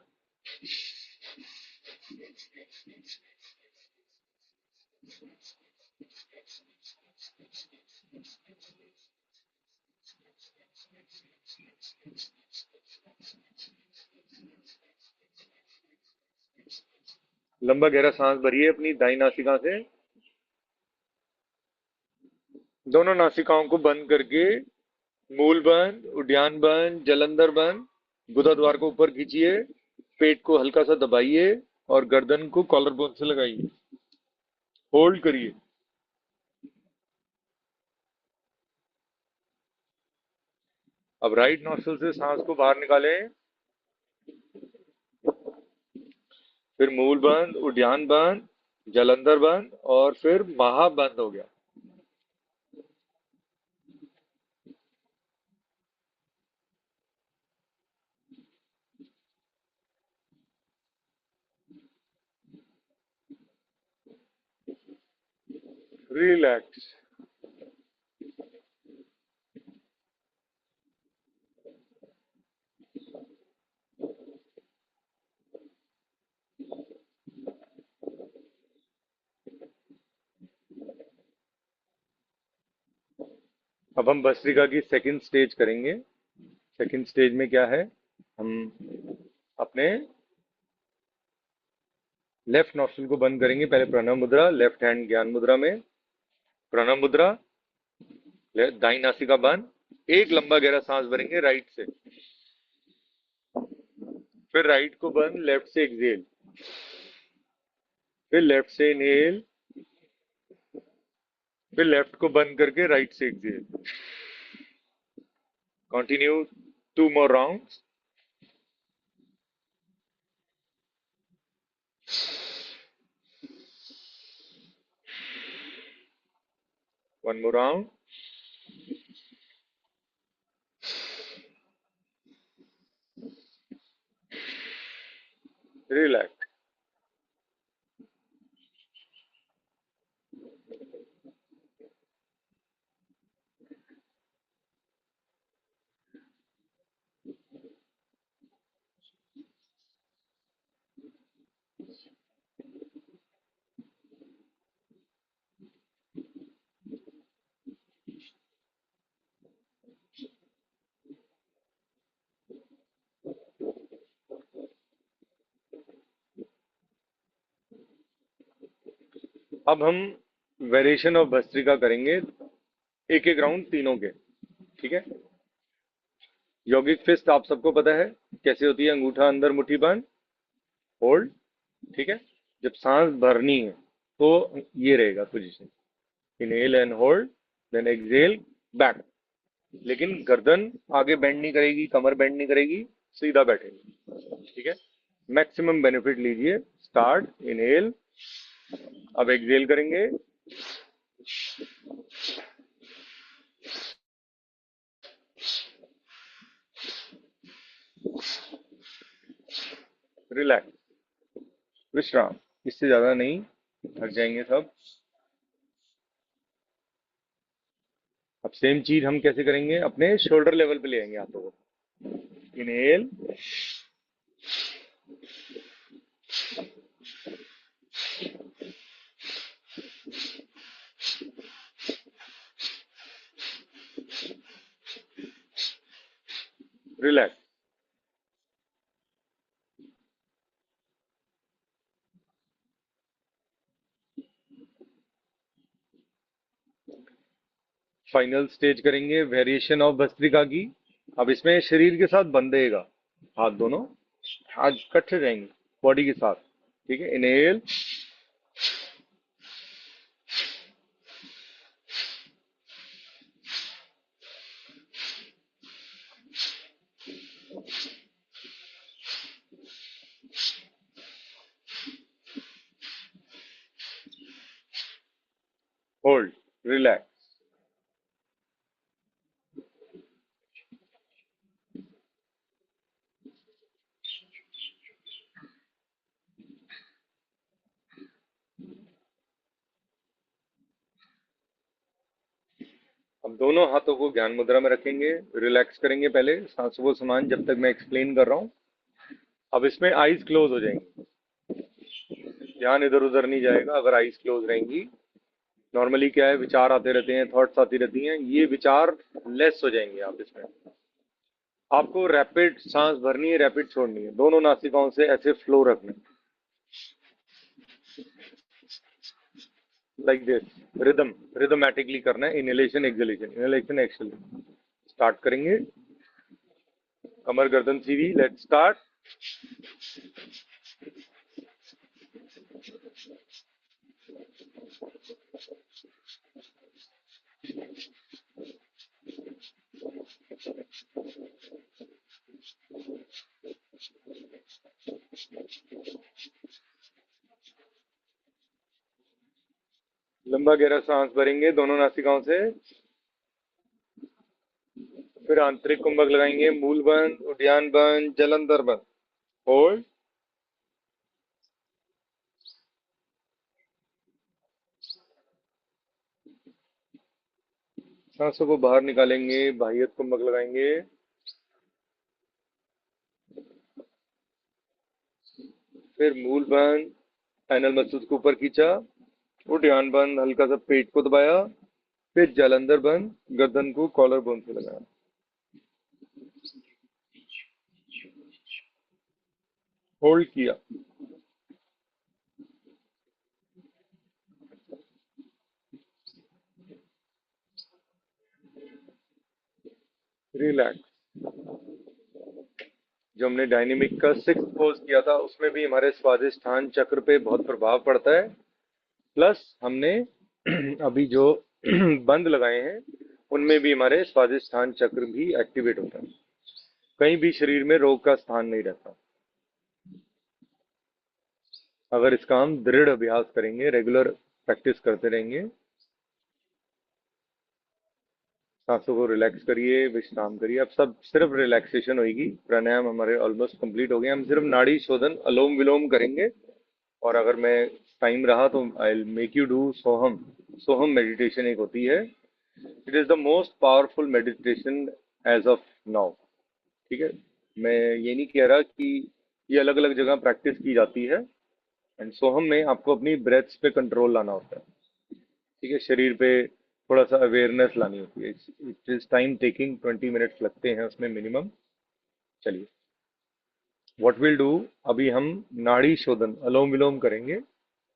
लंबा गहरा सांस भरिए अपनी दाई नासिका से, दोनों नासिकाओं को बंद करके, मूल बंद, उद्यान बंद, जलंधर बंद। गुदा द्वार को ऊपर खींचिए, पेट को हल्का सा दबाइए और गर्दन को कॉलर बोन से लगाइए, होल्ड करिए। अब राइट नॉस्ट्रिल से सांस को बाहर निकालें, फिर मूल बंद, उद्यान बंद, जलंधर बंद और फिर महा बंद हो गया। रिलैक्स। अब हम भस्त्रिका की सेकंड स्टेज करेंगे। सेकंड स्टेज में क्या है, हम अपने लेफ्ट नॉस्ट्रिल को बंद करेंगे। पहले प्रणव मुद्रा, लेफ्ट हैंड ज्ञान मुद्रा में, प्रणव मुद्रा, दाई नासिका बंद। एक लंबा गहरा सांस भरेंगे राइट से, फिर राइट को बंद, लेफ्ट से एक्सहेल, फिर लेफ्ट से इनहेल, फिर लेफ्ट को बंद करके राइट से exhale. Continue 2 more rounds. One more round. Relax. अब हम वेरिएशन ऑफ भस्त्रिका करेंगे, एक एक राउंड तीनों के। ठीक है। यौगिक फिस्ट आप सबको पता है कैसे होती है, अंगूठा अंदर मुट्ठी बंद, होल्ड। ठीक है। जब सांस भरनी है तो ये रहेगा position, inhale and hold, then exhale, back. लेकिन गर्दन आगे बेंड नहीं करेगी, कमर बेंड नहीं करेगी, सीधा बैठेगी। ठीक है। मैक्सिमम बेनिफिट लीजिए। स्टार्ट, इनहेल, अब एक्सहेल करेंगे, रिलैक्स, विश्राम। इससे ज्यादा नहीं, थक जाएंगे सब। अब सेम चीज हम कैसे करेंगे, अपने शोल्डर लेवल पे ले आएंगे हाथों को। Inhale, relax. फाइनल स्टेज करेंगे वेरिएशन ऑफ भस्त्रिका की। अब इसमें शरीर के साथ बंधेगा, हाथ दोनों हाथ इकट्ठे रहेंगे बॉडी के साथ। ठीक है। Inhale, hold, relax. अब दोनों हाथों को ज्ञान मुद्रा में रखेंगे, रिलैक्स करेंगे पहले सांसों को समान, जब तक मैं एक्सप्लेन कर रहा हूं। अब इसमें आईज क्लोज हो जाएंगी, ध्यान इधर उधर नहीं जाएगा अगर आईज क्लोज रहेंगी। नॉर्मली क्या है, विचार आते रहते हैं, थॉट्स आती रहती हैं, ये विचार लेस हो जाएंगे। आप इसमें आपको रैपिड सांस भरनी है, रैपिड छोड़नी है, दोनों नासिकाओं से ऐसे फ्लो रखना, लाइक दिस, रिदम, रिदमेटिकली करना है। Inhalation exhalation, inhalation exhalation. Start करेंगे, कमर गर्दन सीधी, लेट्स स्टार्ट। लंबा गहरा सांस भरेंगे दोनों नासिकाओं से, फिर आंतरिक कुंभक लगाएंगे, मूल बंद, उद्यान बंद, जलंधर बंद, होल्ड। सांसों को बाहर निकालेंगे, बाह्यत कुंभक लगाएंगे, फिर मूल बंद, एनल मसल्स को ऊपर खींचा, उद्यान बंद, हल्का सा पेट को दबाया, फिर जालंधर बंद, गर्दन को कॉलर बोन से लगाना। होल्ड किया। रिलैक्स। जो हमने डायनेमिक का 6th पोज किया था उसमें भी हमारे स्वादिष्ठान चक्र पे बहुत प्रभाव पड़ता है। प्लस हमने अभी जो बंद लगाए हैं उनमें भी हमारे स्वादिष्ठान चक्र भी एक्टिवेट होता है। कहीं भी शरीर में रोग का स्थान नहीं रहता। अगर इसका हम दृढ़ अभ्यास करेंगे, रेगुलर प्रैक्टिस करते रहेंगे। सांसों को रिलैक्स करिए, विश्राम करिए। अब सब सिर्फ रिलैक्सेशन होगी। प्राणायाम हमारे ऑलमोस्ट कंप्लीट हो गए। हम सिर्फ नाड़ी शोधन, अलोम विलोम करेंगे। और अगर मैं टाइम रहा तो I make you do Soham. Soham meditation एक होती है। It is the most powerful meditation as of now. ठीक है। मैं ये नहीं कह रहा कि ये अलग अलग जगह प्रैक्टिस की जाती है। एंड सोहम में आपको अपनी ब्रेथ्स पे कंट्रोल लाना होता है। ठीक है। शरीर पे थोड़ा सा अवेयरनेस लानी होती है। It is time taking, 20 minutes लगते हैं उसमें मिनिमम। चलिए, व्हाट विल डू, अभी हम नाड़ी शोधन, अलोम विलोम करेंगे।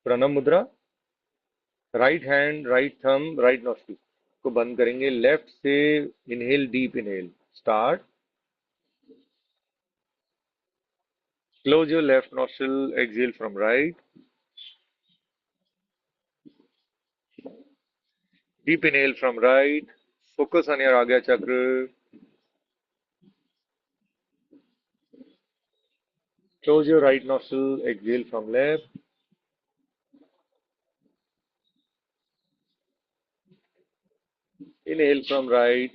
प्रणव मुद्रा। Right hand, right thumb, right nostril को बंद करेंगे। लेफ्ट से inhale, deep inhale. Start. Close your left nostril, exhale from right. Deep inhale from right. Focus on your आज्ञा चक्र। Close your right nostril, exhale from left. Inhale from right.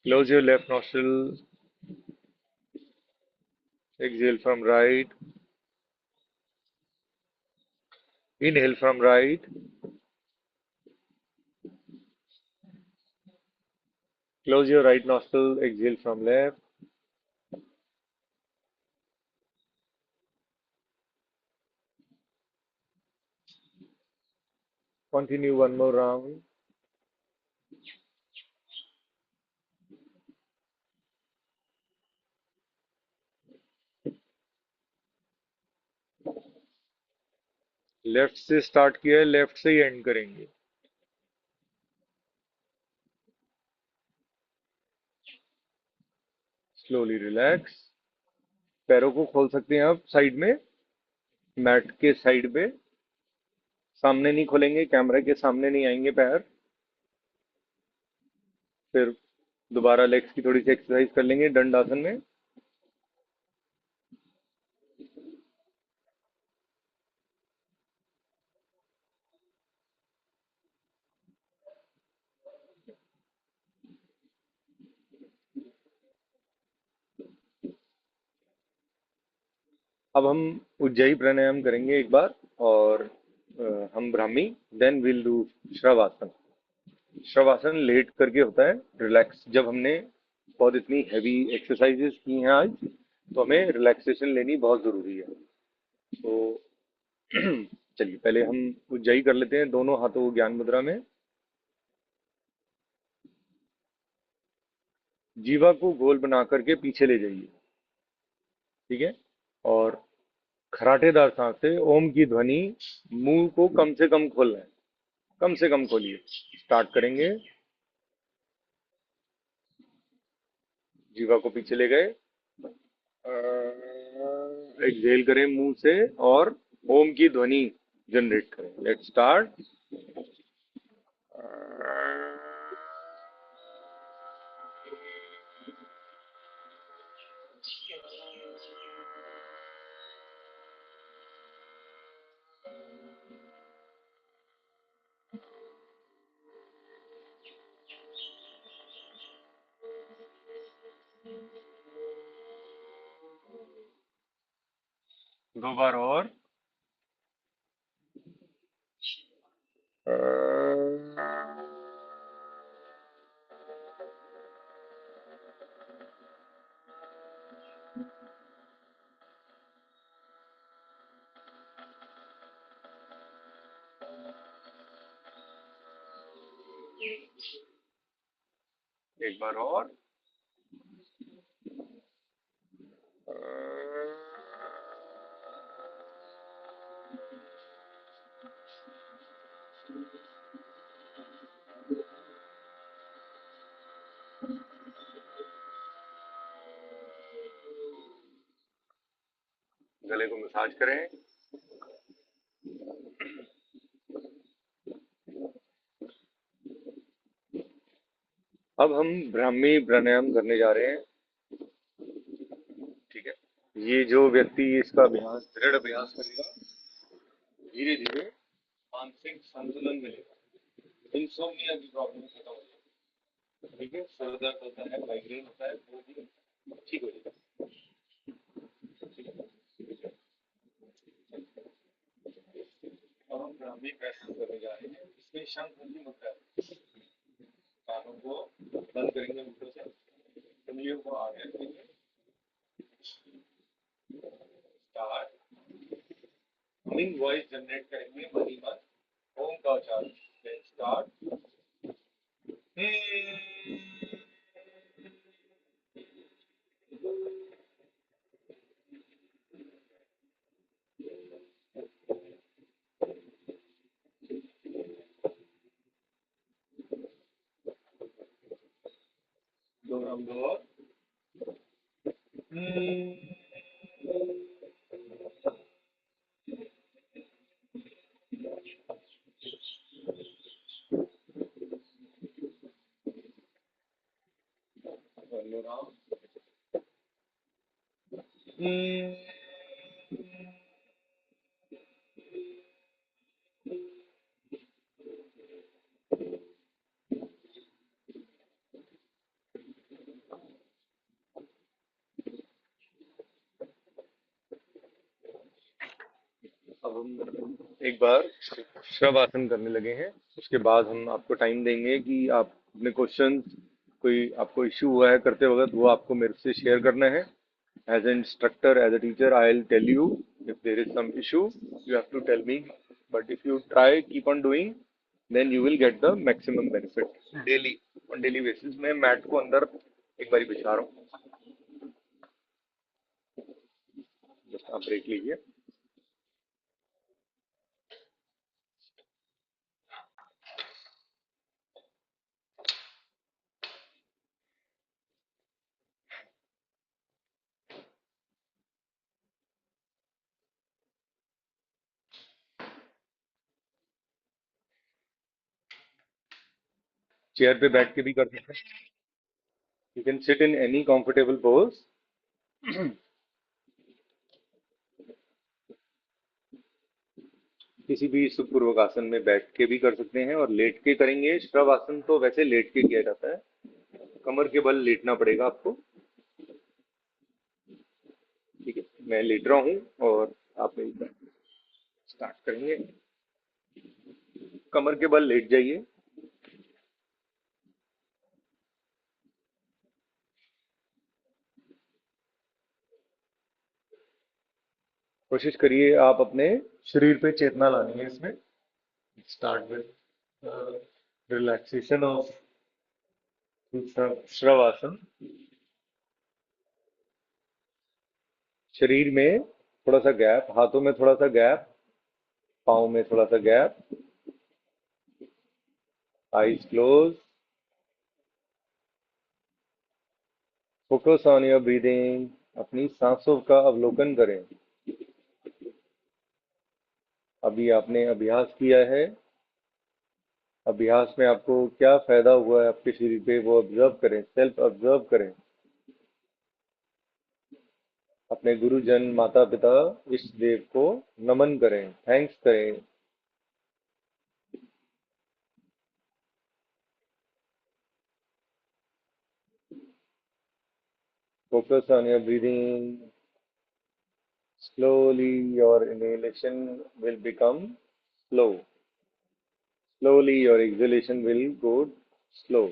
Close your left nostril, exhale from right. Inhale from right. Close your right nostril, exhale from left. Continue one more round. Left से start किया है, left से ही and करेंगे। Slowly relax. पैरों को खोल सकते हैं आप साइड में, मैट के साइड पे। सामने नहीं खोलेंगे, कैमरे के सामने नहीं आएंगे पैर। फिर दोबारा लेग्स की थोड़ी सी एक्सरसाइज कर लेंगे दंडासन में। अब हम उज्जयी प्राणायाम करेंगे एक बार। और हम Brahmi, then will do shavasana. Shavasana लेट करके होता है, रिलैक्स। जब हमने बहुत इतनी हैवी एक्सरसाइजेस की हैं आज, तो हमें रिलैक्सेशन लेनी बहुत जरूरी है। तो चलिए, पहले हम उज्जयी कर लेते हैं, दोनों हाथों को ज्ञान मुद्रा में। जीवा को गोल बना करके पीछे ले जाइए। ठीक है। और खराटेदार सांस से ओम की ध्वनि, मुंह को कम से कम खोलना है। कम से कम खोलिए। स्टार्ट करेंगे। जीवा को पीछे ले गए। एक्सहेल करें मुंह से और ओम की ध्वनि जनरेट करें। Let's start. दो बार और। एक बार और। गले को मसाज करें। अब हम ब्राह्मी प्राणायाम करने जा रहे हैं। ठीक है। ये जो व्यक्ति इसका अभ्यास, दृढ़ अभ्यास करेगा, धीरे धीरे मानसिक संतुलन मिलेगा, इंसोम्निया की प्रॉब्लम खत्म हो जाएगी। ठीक है। सर दर्द होता है, माइग्रेन होता है, वो भी ठीक हो जाएगा। ठीक है। अब हम ब्राह्मी प्राणायाम करने जा रहे हैं। इसमें शंख ध्वनि मुद्रा है। कानों को बंद करेंगे मुद्रा से, उंगलियों को आगे रखेंगे। स्टार्ट। हमिंग वॉइस जनरेट करेंगे मन ही मन, ओम का उच्चारण। स्टार्ट। दो राउंड और। One round. अब हम एक बार शव आसन करने लगे हैं। उसके बाद हम आपको टाइम देंगे कि आप अपने क्वेश्चन, कोई आपको इश्यू हुआ है करते वक्त, वो आपको मेरे से शेयर करना है। As an instructor, as a teacher, I will tell you if there is some issue, you have to tell me. But if you try keep on doing, then you will get the maximum benefit daily, on daily basis. मैं mat को अंदर एक बार बिछा रहा हूँ, just आप break लीजिए। Chair पे बैठ के भी कर सकते हैं। You can sit in any comfortable pose. किसी भी सुखपूर्वक आसन में बैठ के भी कर सकते हैं और लेट के करेंगे। श्रव आसन तो वैसे लेट के किया जाता है, कमर के बल लेटना पड़ेगा आपको। ठीक है। मैं लेट रहा हूँ और आप स्टार्ट करेंगे। कमर के बल लेट जाइए। कोशिश करिए आप अपने शरीर पे चेतना लानी है इसमें। स्टार्ट विद रिलैक्सेशन ऑफ श्रव आसन। शरीर में थोड़ा सा गैप, हाथों में थोड़ा सा गैप, पाँव में थोड़ा सा gap. Eyes close. Focus on your breathing. अपनी सांसों का अवलोकन करें। अभी आपने अभ्यास किया है, अभ्यास में आपको क्या फायदा हुआ है आपके शरीर पे, वो ऑब्जर्व करें, सेल्फ ऑब्जर्व करें। अपने गुरुजन, माता पिता, इष्ट देव को नमन करें, थैंक्स करें। Focus on your breathing. Slowly your inhalation will become slow. Slowly your exhalation will go slow.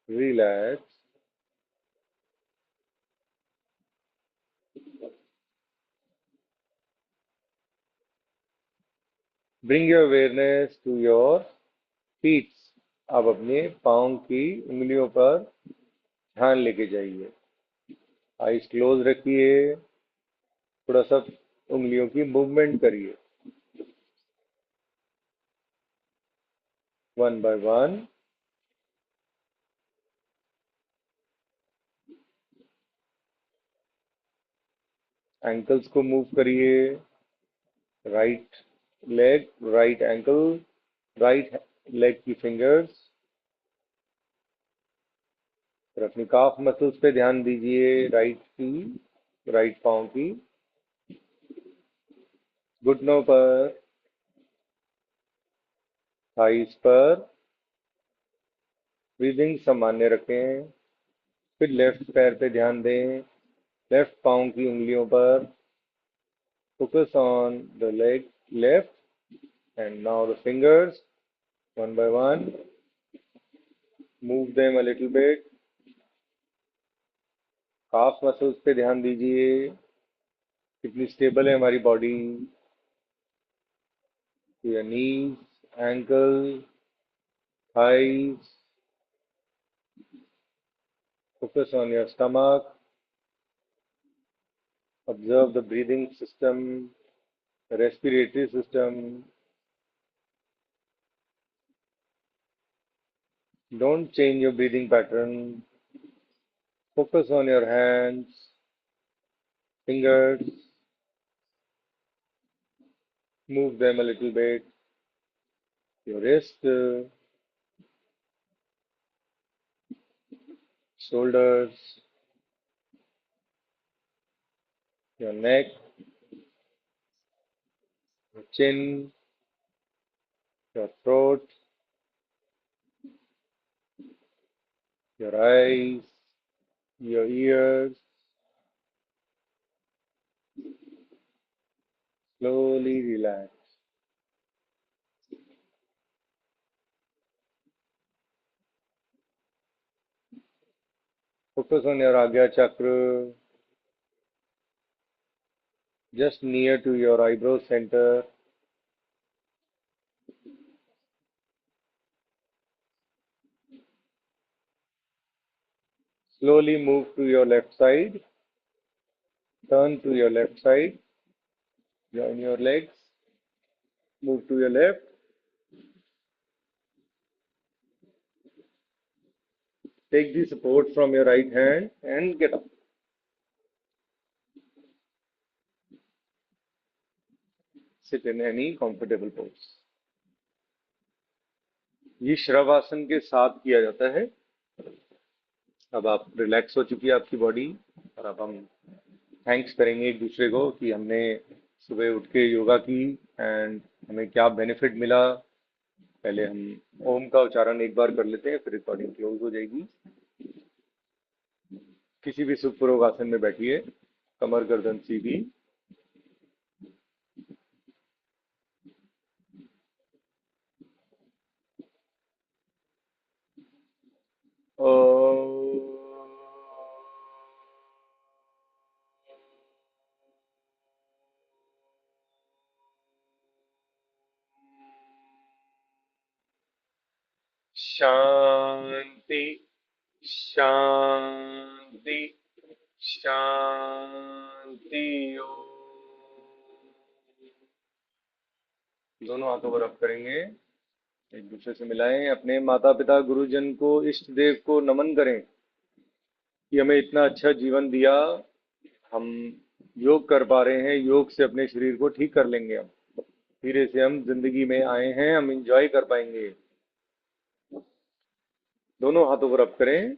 Relax. Bring your awareness to your feet. आप अपने पाँव की उंगलियों पर ध्यान लेके जाइए। आइज क्लोज रखिए। थोड़ा सा उंगलियों की मूवमेंट करिए, वन बाय वन। एंकल्स को मूव करिए। Right leg, right ankle, right leg की फिंगर्स। और अपनी काफ मसल्स पे ध्यान दीजिए, राइट पाँव की घुटनों पर, थाइस पर। ब्रीदिंग सामान्य रखें। फिर लेफ्ट पैर पे ध्यान दें, लेफ्ट पाँव की उंगलियों पर। Focus on the leg left and now the fingers, one by one. Move them a little bit. Calf muscles पे ध्यान दीजिए, कितनी स्टेबल है हमारी body. Your knees, ankle, thighs. Focus on your stomach. Observe the breathing system, the respiratory system. Don't change your breathing pattern. Focus on your hands, fingers. Move them a little bit. Your wrist, shoulders, your neck, your chin, your throat, your eyes, your ears. Slowly relax. Focus on your Agya chakra, just near to your eyebrow center. Slowly move to your left side. Turn to your left side. Join your legs. Move to your left. Take the support from your right hand and get up. Sit in any comfortable pose. ये श्रवासन के साथ किया जाता है। अब आप relax हो चुकी है आपकी बॉडी, और अब हम थैंक्स करेंगे एक दूसरे को कि हमने सुबह उठ के योगा की एंड हमें क्या बेनिफिट मिला। पहले हम ओम का उच्चारण एक बार कर लेते हैं, फिर रिकॉर्डिंग क्लोज हो जाएगी। किसी भी सुखपूर्वक आसन में बैठिए, कमर गर्दन सीधी। शांति शांति शांति। दोनों हाथों को रब करेंगे, एक दूसरे से मिलाएं। अपने माता पिता गुरुजन को, इष्ट देव को नमन करें कि हमें इतना अच्छा जीवन दिया। हम योग कर पा रहे हैं, योग से अपने शरीर को ठीक कर लेंगे। हम धीरे से हम जिंदगी में आए हैं, हम इंजॉय कर पाएंगे। दोनों हाथों को रब करें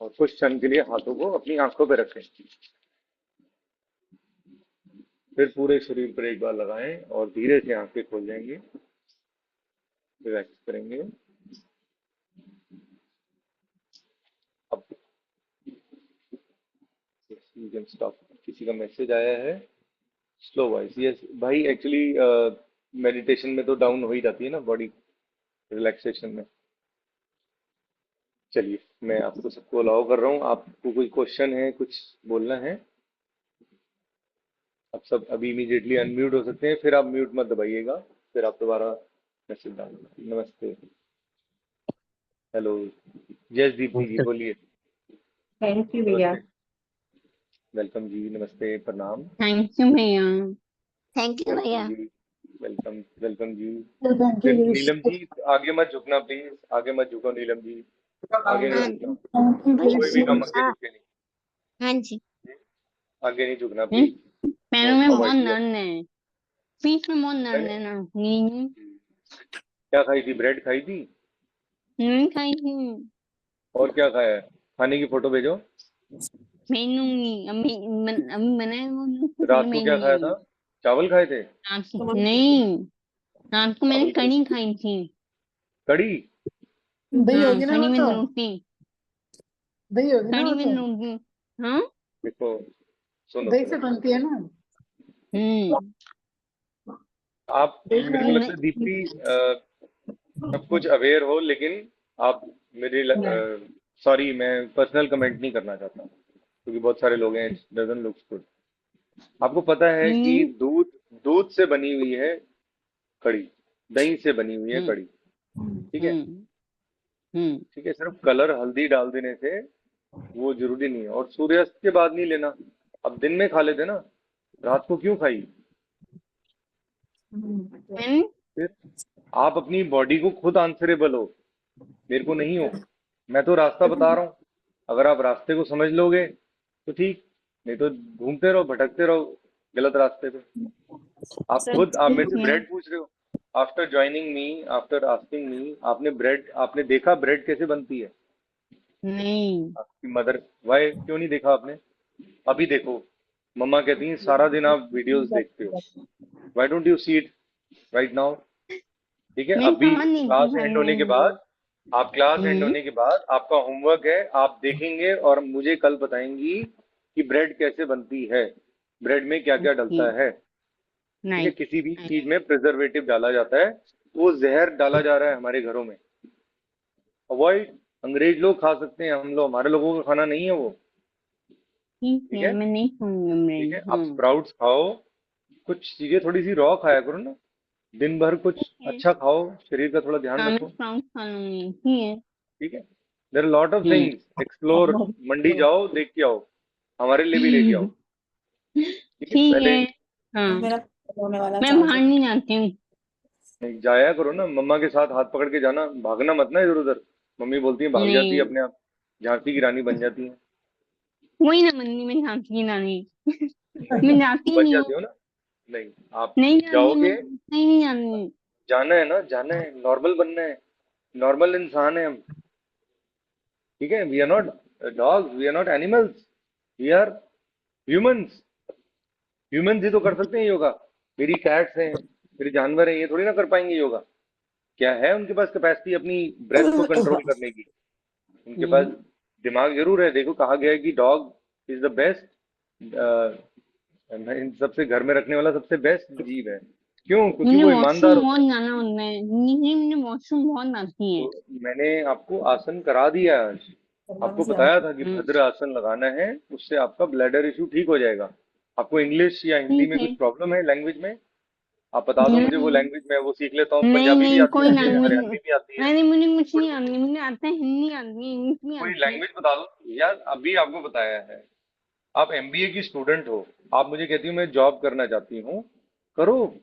और कुछ क्षण के लिए हाथों को अपनी आंखों पे रखें। फिर पूरे शरीर पर एक बार लगाएं और धीरे से आंखें खोल जाएंगे। रिलैक्स करेंगे। अब यू कैन स्टॉप। किसी का मैसेज आया है, स्लो वॉइस। यस भाई, एक्चुअली मेडिटेशन में तो डाउन हो ही जाती है ना बॉडी, रिलैक्सेशन में। चलिए, मैं आपको सबको अलाउ कर रहा हूँ। आपको कोई क्वेश्चन है, कुछ बोलना है? अब सब अभी इमीडिएटली अनम्यूट हो सकते हैं, फिर आप म्यूट मत दबाइएगा, फिर आप दोबारा मैसेज डालिएगा। नमस्ते। हेलो। यस दीप्ति जी बोलिए। थैंक यू भैया। नमस्ते। वेलकम जी, नमस्ते, प्रणाम। थैंक यू भैया। थैंक यू वेलकम भैया। जी। वेलकम वेलकम जी। थैंक फिर यू नीलम जी, आगे मत झुकना प्लीज, आगे मत झुको नीलम जी, आगे नहीं हाँ झुकना। कोई भी भैया। काम आगे हाँ झुके नहीं, हाँ जी। आगे नहीं झुकना प्लीज, पैरों में बहुत अवॉइड किया। दर्द है, पीठ में बहुत दर्द है ना, नहीं क्या खाई थी? ब्रेड खाई थी? नहीं खाई थी। और क्या खाया है? खाने की फोटो भेजो। भेजूंगी अभी, अभी बनाए वो रात को क्या खाया था? भेजूंगी। चावल खाए थे? नहीं, रात को मैंने चावल कढ़ी खाई थी। कड़ी? दही हाँ, होगी ना कढ़ी वो में तो, रोटी, दही होगी ना कढ़ी वो में तो, रोटी। हाँ। देखो, सुनो दही सुनो, से बनती है ना। हम्म। आप, दही मेरे को लगता है नहीं, दीप्ति सब कुछ अवेयर हो, लेकिन आप मेरे सॉरी, मैं पर्सनल कमेंट नहीं करना चाहता क्योंकि बहुत सारे लोग हैं, इट डजंट लुक गुड। आपको पता है कि नहीं। दूध दूध से बनी हुई है कड़ी, दही से बनी हुई है हम्म। कड़ी, ठीक है? हम्म। हम्म। ठीक है, सिर्फ कलर हल्दी डाल देने से वो जरूरी नहीं है, और सूर्यास्त के बाद नहीं लेना। अब दिन में खा लेते ना, रात को क्यों खाई? मैंने फिर आप अपनी बॉडी को खुद आंसरेबल हो, मेरे को नहीं हो। मैं तो रास्ता बता रहा हूँ, अगर आप रास्ते को समझ लोगे तो ठीक, नहीं तो घूमते रहो, भटकते रहो गलत रास्ते पे। आप मेरे से ठीक है। ब्रेड पूछ रहे हो। After joining me, after asking me, आपने देखा ब्रेड कैसे बनती है? नहीं। आपकी मदर, वाई क्यों नहीं देखा आपने? अभी देखो, मम्मा कहती हैं सारा दिन आप वीडियोस देखते हो, why don't you see it right now? ठीक है, मैं अभी कहाँ नहीं थी क्लास एंड होने के खाने। बाद, आप क्लास एंड हम्म। होने के बाद आपका होमवर्क है, आप देखेंगे और मुझे कल बताएंगी कि ब्रेड कैसे बनती है, ब्रेड में क्या क्या ओके। डलता है। ठीक है, नहीं। किसी भी चीज में प्रिजर्वेटिव डाला जाता है, वो जहर डाला जा रहा है हमारे घरों में। अवॉइड। अंग्रेज लोग खा सकते हैं, हम लोग, हमारे लोगों का खाना नहीं है वो। ठीक ठीक है, है, मैं नहीं खाऊंगी ठीक है, ब्रेड। आप हाँ। स्प्राउट्स खाओ, कुछ चीजें थोड़ी सी रॉ खाया करो ना, दिन भर कुछ ठीक है। अच्छा खाओ, शरीर का थोड़ा ध्यान हाँ, मैं रखो। स्प्राउट खा लूंगी। ठीक है। ठीक है, there are lot of hmm. Things, explore. मंडी जाओ, देख के आओ, हमारे लिए भी लेके आओ। ठीक है, ठीक पहले है। हाँ, मेरा होने वाला मैं बाहर चार्जर। नहीं जाती हूँ। जाया करो ना, मम्मा के साथ हाथ पकड़ के जाना, भागना मत ना इधर उधर। मम्मी बोलती है भाग जाती है नहीं, अपने आप, झांसी की रानी बन जाती है। वही ना मंदी में झांसी की रानी। मैं जाती ही बन नहीं हूँ। जाती हो ना? नहीं, आप नहीं जाती, मैं जाओगे, नहीं, नहीं जाती। जाना है ना, जाना है, नॉर्मल बनना है, नॉर्मल इंसान है हम। ठीक है, we are not dogs, we are not animals, we are humans. Humans ही तो कर सकते हैं योगा। मेरी कैट्स हैं, मेरे जानवर हैं, ये थोड़ी ना कर पाएंगे योगा। क्या है उनके पास कैपेसिटी अपनी ब्रेथ को कंट्रोल करने की? उनके पास हम्म। दिमाग जरूर है। देखो, कहा गया है कि डॉग इज द बेस्ट, इन सबसे घर में रखने वाला सबसे बेस्ट जीव है। क्यों? क्योंकि मुझे वो ईमानदार वॉशरूम होता बहुत है। जाना होता है, नहीं मुझे वॉशरूम बहुत आती है। तो मैंने आपको आसन करा दिया आज, आपको बताया था कि हम्म। भद्र आसन लगाना है, उससे आपका ब्लैडर इशू ठीक हो जाएगा। आपको इंग्लिश या हिंदी ठीक में है। कुछ प्रॉब्लम है लैंग्वेज में? आप बता दो मुझे, वो नहीं, लैंग्वेज मैं वो सीख लेता हूँ। नहीं, पंजाबी भी नहीं, आती कोई है मुझे, लैंग्वेज। हरियाणवी भी आती है, अरे मुझे कुछ नहीं उर्दू, आती, मुझे आता है, हिंदी आती है, इंग्लिश भी कोई आती है। लैंग्वेज बता दो यार। अभी आपको बताया है, आप एमबीए की स्टूडेंट हो, आप मुझे कहती हो मैं जॉब करना चाहती हूँ, करो।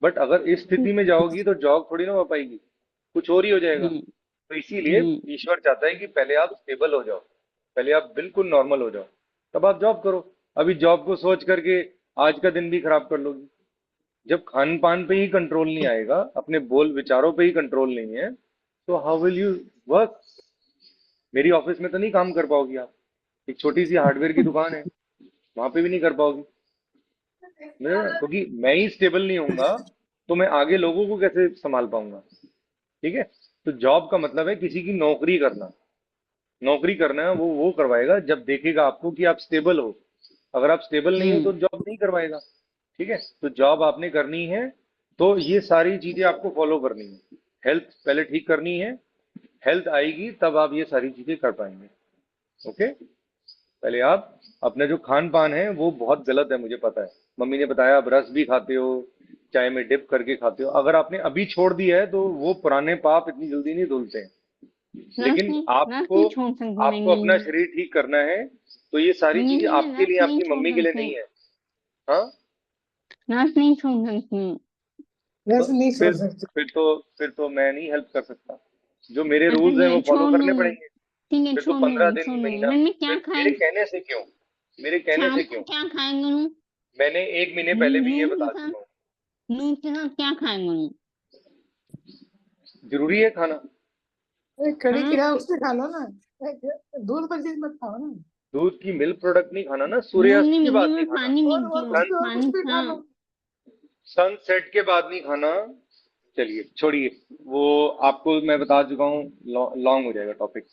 बट अगर इस स्थिति में जाओगी तो जॉब थोड़ी ना हो पाएगी, कुछ और ही हो जाएगा। हम्म। तो इसीलिए हम्म। ईश्वर चाहता है कि पहले आप स्टेबल हो जाओ, पहले आप बिल्कुल नॉर्मल हो जाओ, तब आप जॉब करो। अभी जॉब को सोच करके आज का दिन भी खराब कर लोगी। जब खान पान पे ही कंट्रोल नहीं आएगा, अपने बोल विचारों पे ही कंट्रोल नहीं है, तो हाउ विल यू वर्क? मेरी ऑफिस में तो नहीं काम कर पाओगी आप, एक छोटी सी हार्डवेयर की दुकान है, वहां पे भी नहीं कर पाओगी। क्योंकि मैं ही स्टेबल नहीं होऊंगा तो मैं आगे लोगों को कैसे संभाल पाऊंगा? ठीक है, तो जॉब का मतलब है किसी की नौकरी करना। नौकरी करना है वो करवाएगा जब देखेगा आपको कि आप स्टेबल हो। अगर आप स्टेबल नहीं हो तो हम्म। जॉब नहीं करवाएगा। ठीक है, तो जॉब आपने करनी है, तो ये सारी चीजें आपको फॉलो करनी है। हेल्थ पहले ठीक करनी है, हेल्थ आएगी तब आप ये सारी चीजें कर पाएंगे। ओके, पहले आप अपना जो खान पान है वो बहुत गलत है, मुझे पता है। मम्मी ने बताया आप रस भी खाते हो, चाय में डिप करके खाते हो। अगर आपने अभी छोड़ दिया है तो वो पुराने पाप इतनी जल्दी नहीं धुलते हैं। लेकिन रस नहीं छोड़ सकती मैं आपको अपना नहीं। शरीर ठीक करना है, तो ये सारी नहीं चीजें मैं आपके रस लिए, नहीं आपकी छोड़ मम्मी के लिए सकती। नहीं है। हाँ, रस नहीं छोड़ सकती। तो वैसे नहीं छोड़ फिर सकते। फिर तो मैं नहीं हेल्प कर सकता। जो मेरे अच्छा रूल्स हैं वो फॉलो छोड़ करने दूंगी। पड़ेंगे। ठीक है फिर तो छोड़ 15 दूंगी, दिन, छोड़ दूंगी। महीना। मैंने क्या फिर मेरे खाए? कहने से क्यों? मेरे कहने शाम से को क्यों? क्या खाएंगे नू? मैंने 1 महीने पहले भी ये नून के बता साथ, चुका हूँ। नून के साथ क्या खाएंगे नू? जरूरी है खाना? कड़ी हाँ खीरा उससे खा लो ना। दूध पर चीज मत खाओ ना। दूध की मिल्क प्रोडक्ट नहीं खाना ना, दूध सूर्यास्त नहीं के पीती बाद नहीं मैं, खाना, पानी और पीती हूँ। कुछ पानी भी खा हाँ। लो। सनसेट के बाद नहीं खाना। चलिए छोड़िए, वो आपको मैं बता चुका हूँ, लॉन्ग हो जाएगा टॉपिक।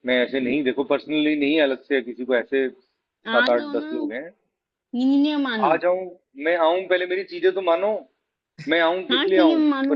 मैं ऐसे नहीं, देखो पर्सनली नहीं, अलग से किसी को, ऐसे आ सात आठ जाओ 10 ना, लोग हैं। नहीं मानो। आ जाऊं? मैं आऊं, पहले मेरी चीजें तो मानो। मैं आऊं, हाँ किस लिए ठीक है आऊं? मानो।